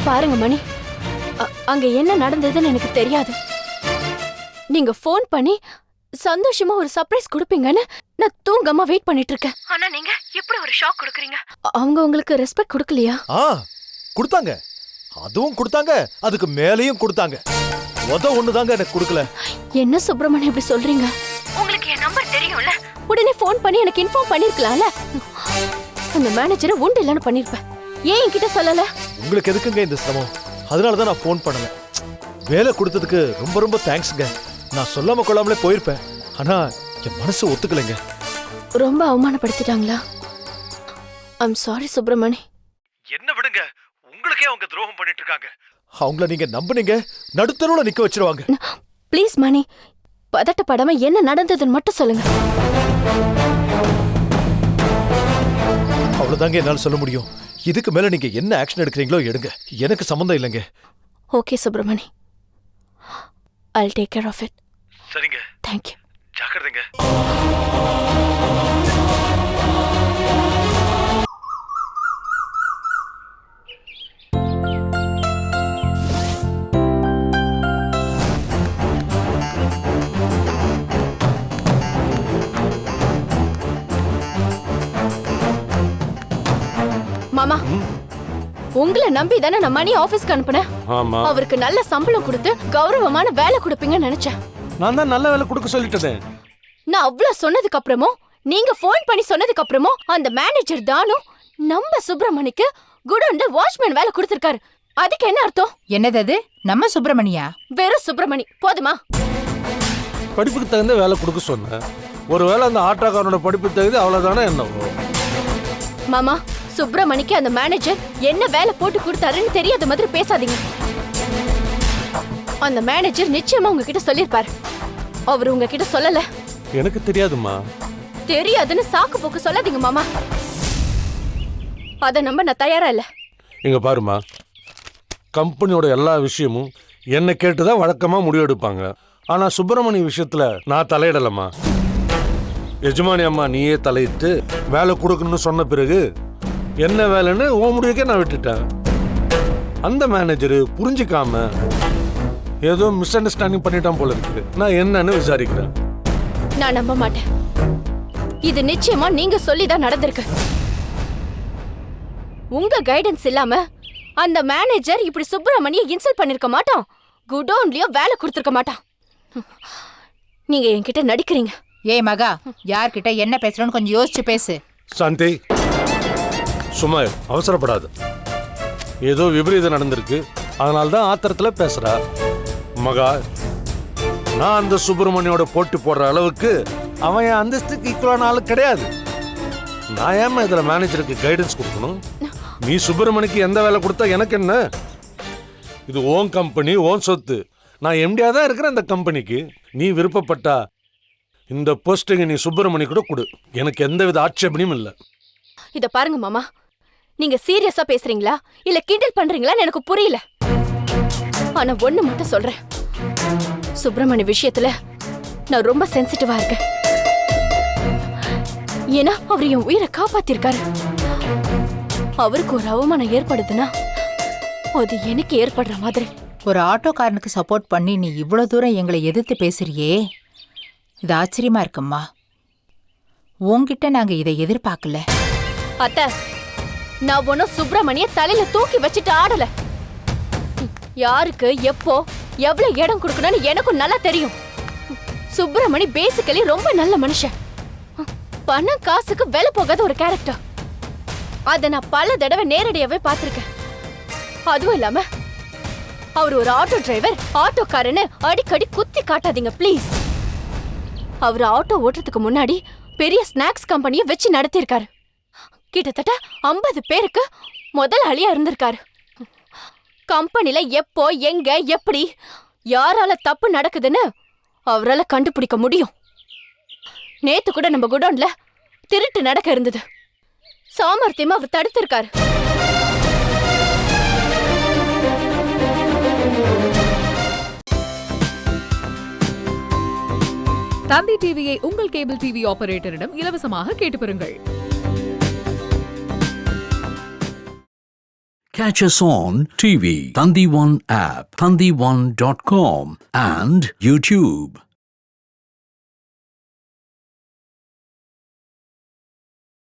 பாருங்க மணி, அங்க என்ன நடந்ததுன்னு எனக்கு தெரியாது. நீங்க ஃபோன் பண்ணி சந்தோஷமா ஒரு சர்ப்ரைஸ் கொடுப்பீங்கன்னு நான் தூங்காம வெயிட் பண்ணிட்டு இருக்கேன். ஆனா நீங்க இப்படி ஒரு ஷாக் கொடுக்குறீங்க. அவங்க உங்களுக்கு ரெஸ்பெக்ட் கொடுக்கலையா? கொடுத்தாங்க, அதுவும் கொடுத்தாங்க, அதுக்கு மேலேயும் கொடுத்தாங்க. ஒண்ணுதாங்க எனக்கு கொடுக்கல. என்ன சுப்பிரமணியம் இப்படி சொல்றீங்க? உங்களுக்கு என் நம்பர் தெரியும்ல, உடனே ஃபோன் பண்ணி எனக்கு இன்ஃபார்ம் பண்ணிருக்கலாம்ல. அந்த மேனேஜரை உண்டு இல்லைன்னு பண்ணிருப்பேன். ஏன் என்கிட்ட சொல்லல? உங்களுக்கு எதுக்குங்க இந்த சிரமம்? அதனாலதான் நான் ஃபோன் பண்ணல. வேலை கொடுத்ததுக்கு ரொம்ப ரொம்ப தேங்க்ஸ்ங்க. நான் சொல்லாம கொள்ளாமலே போயிருப்பேன். ஆனா என் மனசு ஒத்துக்கலைங்க. ரொம்ப அவமானப்படுத்திட்டாங்களா? I'm sorry Subramani. என்ன விடுங்க, உங்களுக்கே அவங்க துரோகம் பண்ணிட்டு இருக்காங்க. அவங்கள நீங்க நம்புனீங்க, நடுத்தருவுல நிக்க வச்சிருவாங்க. ப்ளீஸ் மணி, பதட்டப்படாம என்ன நடந்ததுன்னு மட்டும் சொல்லுங்க. அவ்வளவுதாங்க என்னால சொல்ல முடியும். இதுக்கு மேல நீங்க என்ன ஆக்ஷன் எடுக்கிறீங்களோ எடுங்க, எனக்கு சம்பந்தம் இல்லைங்க. Okay Subramani, I'll take care of it. சரிங்க. Thank you. ஜாக்கிரதைங்க. மாமா, உங்களை நம்பி தானே நான் மணி ஆபீஸ்க்கு அனுப்புனேன். ஆமா, அவருக்கு நல்ல சம்பளம் கொடுத்து கௌரவமான வேலை கொடுப்பீங்கன்னு நினைச்சேன். நான் தான் நல்ல வேலை கொடுக்க சொல்லிட்டேன். நான் அவ்வளவு சொன்னதுக்கு அப்புறமும், நீங்க போன் பண்ணி சொன்னதுக்கு அப்புறமும் அந்த மேனேஜர் தானு நம்ம சுப்பிரமணிக்கு குடோன்ல வாட்ச்மேன் வேலை கொடுத்திருக்காரு. அதுக்கு என்ன அர்த்தம்? என்னது அது? நம்ம சுப்பிரமணியா? வெறும் சுப்பிரமணி போதுமா? படிப்புக்கு தகுந்த வேலை கொடுக்க சொன்னேன். ஒருவேளை அந்த ஆட்டோக்காரனோட படிப்பு தகுதி அவ்வளவுதானே என்னவோ. மாமா, சுப்பிரமணிக்கு அந்த மேனேஜர் என்ன வேலை போட்டு கொடுத்தாருன்னு தெரியாத மாதிரி பேசாதீங்க. அந்த மேனேஜர் நிச்சயமா உங்ககிட்ட சொல்லிருப்பாரு. அவர் உங்ககிட்ட சொல்லல. எனக்கு தெரியாதுமா. தெரியாதுன்னு சாக்கு போக்கு சொல்லாதீங்க மாமா. அத நம்ப நான் தயாரா இல்ல. இங்க பாருமா, கம்பெனியோட எல்லா விஷயமும் என்ன கேட்டுதான் வழக்கமா முடிவெடுப்பாங்க. ஆனா சுப்பிரமணி விஷயத்துல நான் தலையிடலம்மா. எஜமானி அம்மா நீயே தலையிட்டு வேலை கொடுக்கணும்னு சொன்ன பிறகு என்ன வேலைன்னு உன் முடிவுக்கே நான் விட்டுட்டேன். அந்த மேனேஜரு புரிஞ்சிக்காம ஏதோ மிஸ் அண்டர்ஸ்டாண்டிங் பண்ணிட்டான் போல இருக்கு. நான் என்னன்னு விசாரிக்கிறேன். நான் நம்ப மாட்டேன். இது நிச்சயமா நீங்க சொல்லிதான் நடந்திருக்கு. உங்க கைடன்ஸ் இல்லாம அந்த மேனேஜர் இப்படி சுப்பிரமணியை இன்சல்ட் பண்ணிருக்க மாட்டான். குடோன்லயோ வேலை கொடுத்திருக்க மாட்டான். நீங்க என்கிட்ட நடிக்கிறீங்க. ஏய் மகா, யார்கிட்ட என்ன பேசுறோன்னு கொஞ்சம் யோசிச்சு பேசு. சாந்தி, சும்மா அவசரப்படாது. ஏதோ விபரீதம் நடந்திருக்கு, அதனால்தான் ஆத்திரத்துல பேசுறா. மகா, நான் அந்த சுப்பிரமணியோட போட்டி போடுற அளவுக்கு அவன் என் அந்தஸ்துக்கு ஈக்குவலான ஆளு கிடையாது. நான் ஏமா இதுல மேனேஜருக்கு கைடன்ஸ் கொடுக்கணும்? நீ சுப்பிரமணிக்கு எந்த வேலை கொடுத்தா எனக்கு என்ன? இது ஓன் கம்பெனி, ஓன் சொத்து. நான் எம்டியா தான் இருக்கிறேன் அந்த கம்பெனிக்கு. நீ விருப்பப்பட்டா இந்த போஸ்டிங் நீ சுப்பிரமணி கூட கொடு, எனக்கு எந்தவித ஆட்சேபனையும் இல்லை. இத பாருங்க மாமா, நீங்க சீரியஸா பேசுறீங்களா இல்ல கிண்டல் பண்றீங்களான்னு எனக்கு புரியல. ஆனா ஒண்ணு மட்டும் சொல்றேன், சுப்பிரமணி விஷயத்துல நான் ரொம்ப சென்சிட்டிவா இருக்கேன். ஏன்னா அவர் என் உயிரை காப்பாத்திருக்காரு. அவருக்கு ஒரு அவமானம் ஏற்படுதுன்னா அது எனக்கு ஏற்படுற மாதிரி. ஒரு ஆட்டோக்காரனுக்கு சப்போர்ட் பண்ணி நீ இவ்வளவு தூரம் எங்களை எதிர்த்து பேசுறியே, இது ஆச்சரியமா இருக்கும்மா. உன்கிட்ட நாங்க இதை எதிர்பார்க்கல. அத்தை, நான் ஒன்னும் சுப்பிரமணிய தலையில தூக்கி வச்சுட்டு ஆடல. யாருக்கு எப்போ எவ்வளவு இடம் கொடுக்கணும்னு எனக்கும் நல்லா தெரியும். சுப்பிரமணி பேசிக்கலி ரொம்ப நல்ல மனுஷன். பணம் காசுக்கு வேலை போகாத ஒரு கேரக்டர். அத நான் பல தடவை நேரடியாவே பார்த்திருக்கேன். அதுவும் இல்லாம அவர் ஒரு ஆட்டோ டிரைவர், ஆட்டோக்காரன்னு அடிக்கடி குத்தி காட்டாதீங்க ப்ளீஸ். அவர் ஆட்டோ ஓட்டுறதுக்கு முன்னாடி பெரிய ஸ்நாக்ஸ் கம்பெனியை வச்சு நடத்திருக்காரு. கிட்டத்தட்ட 50 பேருக்கு முதலாளியா இருந்திருக்காரு. கம்பெனில எப்போ எங்க எப்படி யாரால தப்பு நடக்குதுன்னு அவரால கண்டுபிடிக்க முடியும். நேத்து கூட நம்ம குடோன்ல திருட்டு நடக்க இருந்தது. சாமர்த்தியமா அவர் தடுத்திருக்காரு. தந்தி டிவியை உங்கள் கேபிள் டிவி ஆபரேட்டரிடம் இலவசமாக கேட்டு பெறுங்கள். Catch us on TV, Thandivan app, thandivan.com and YouTube.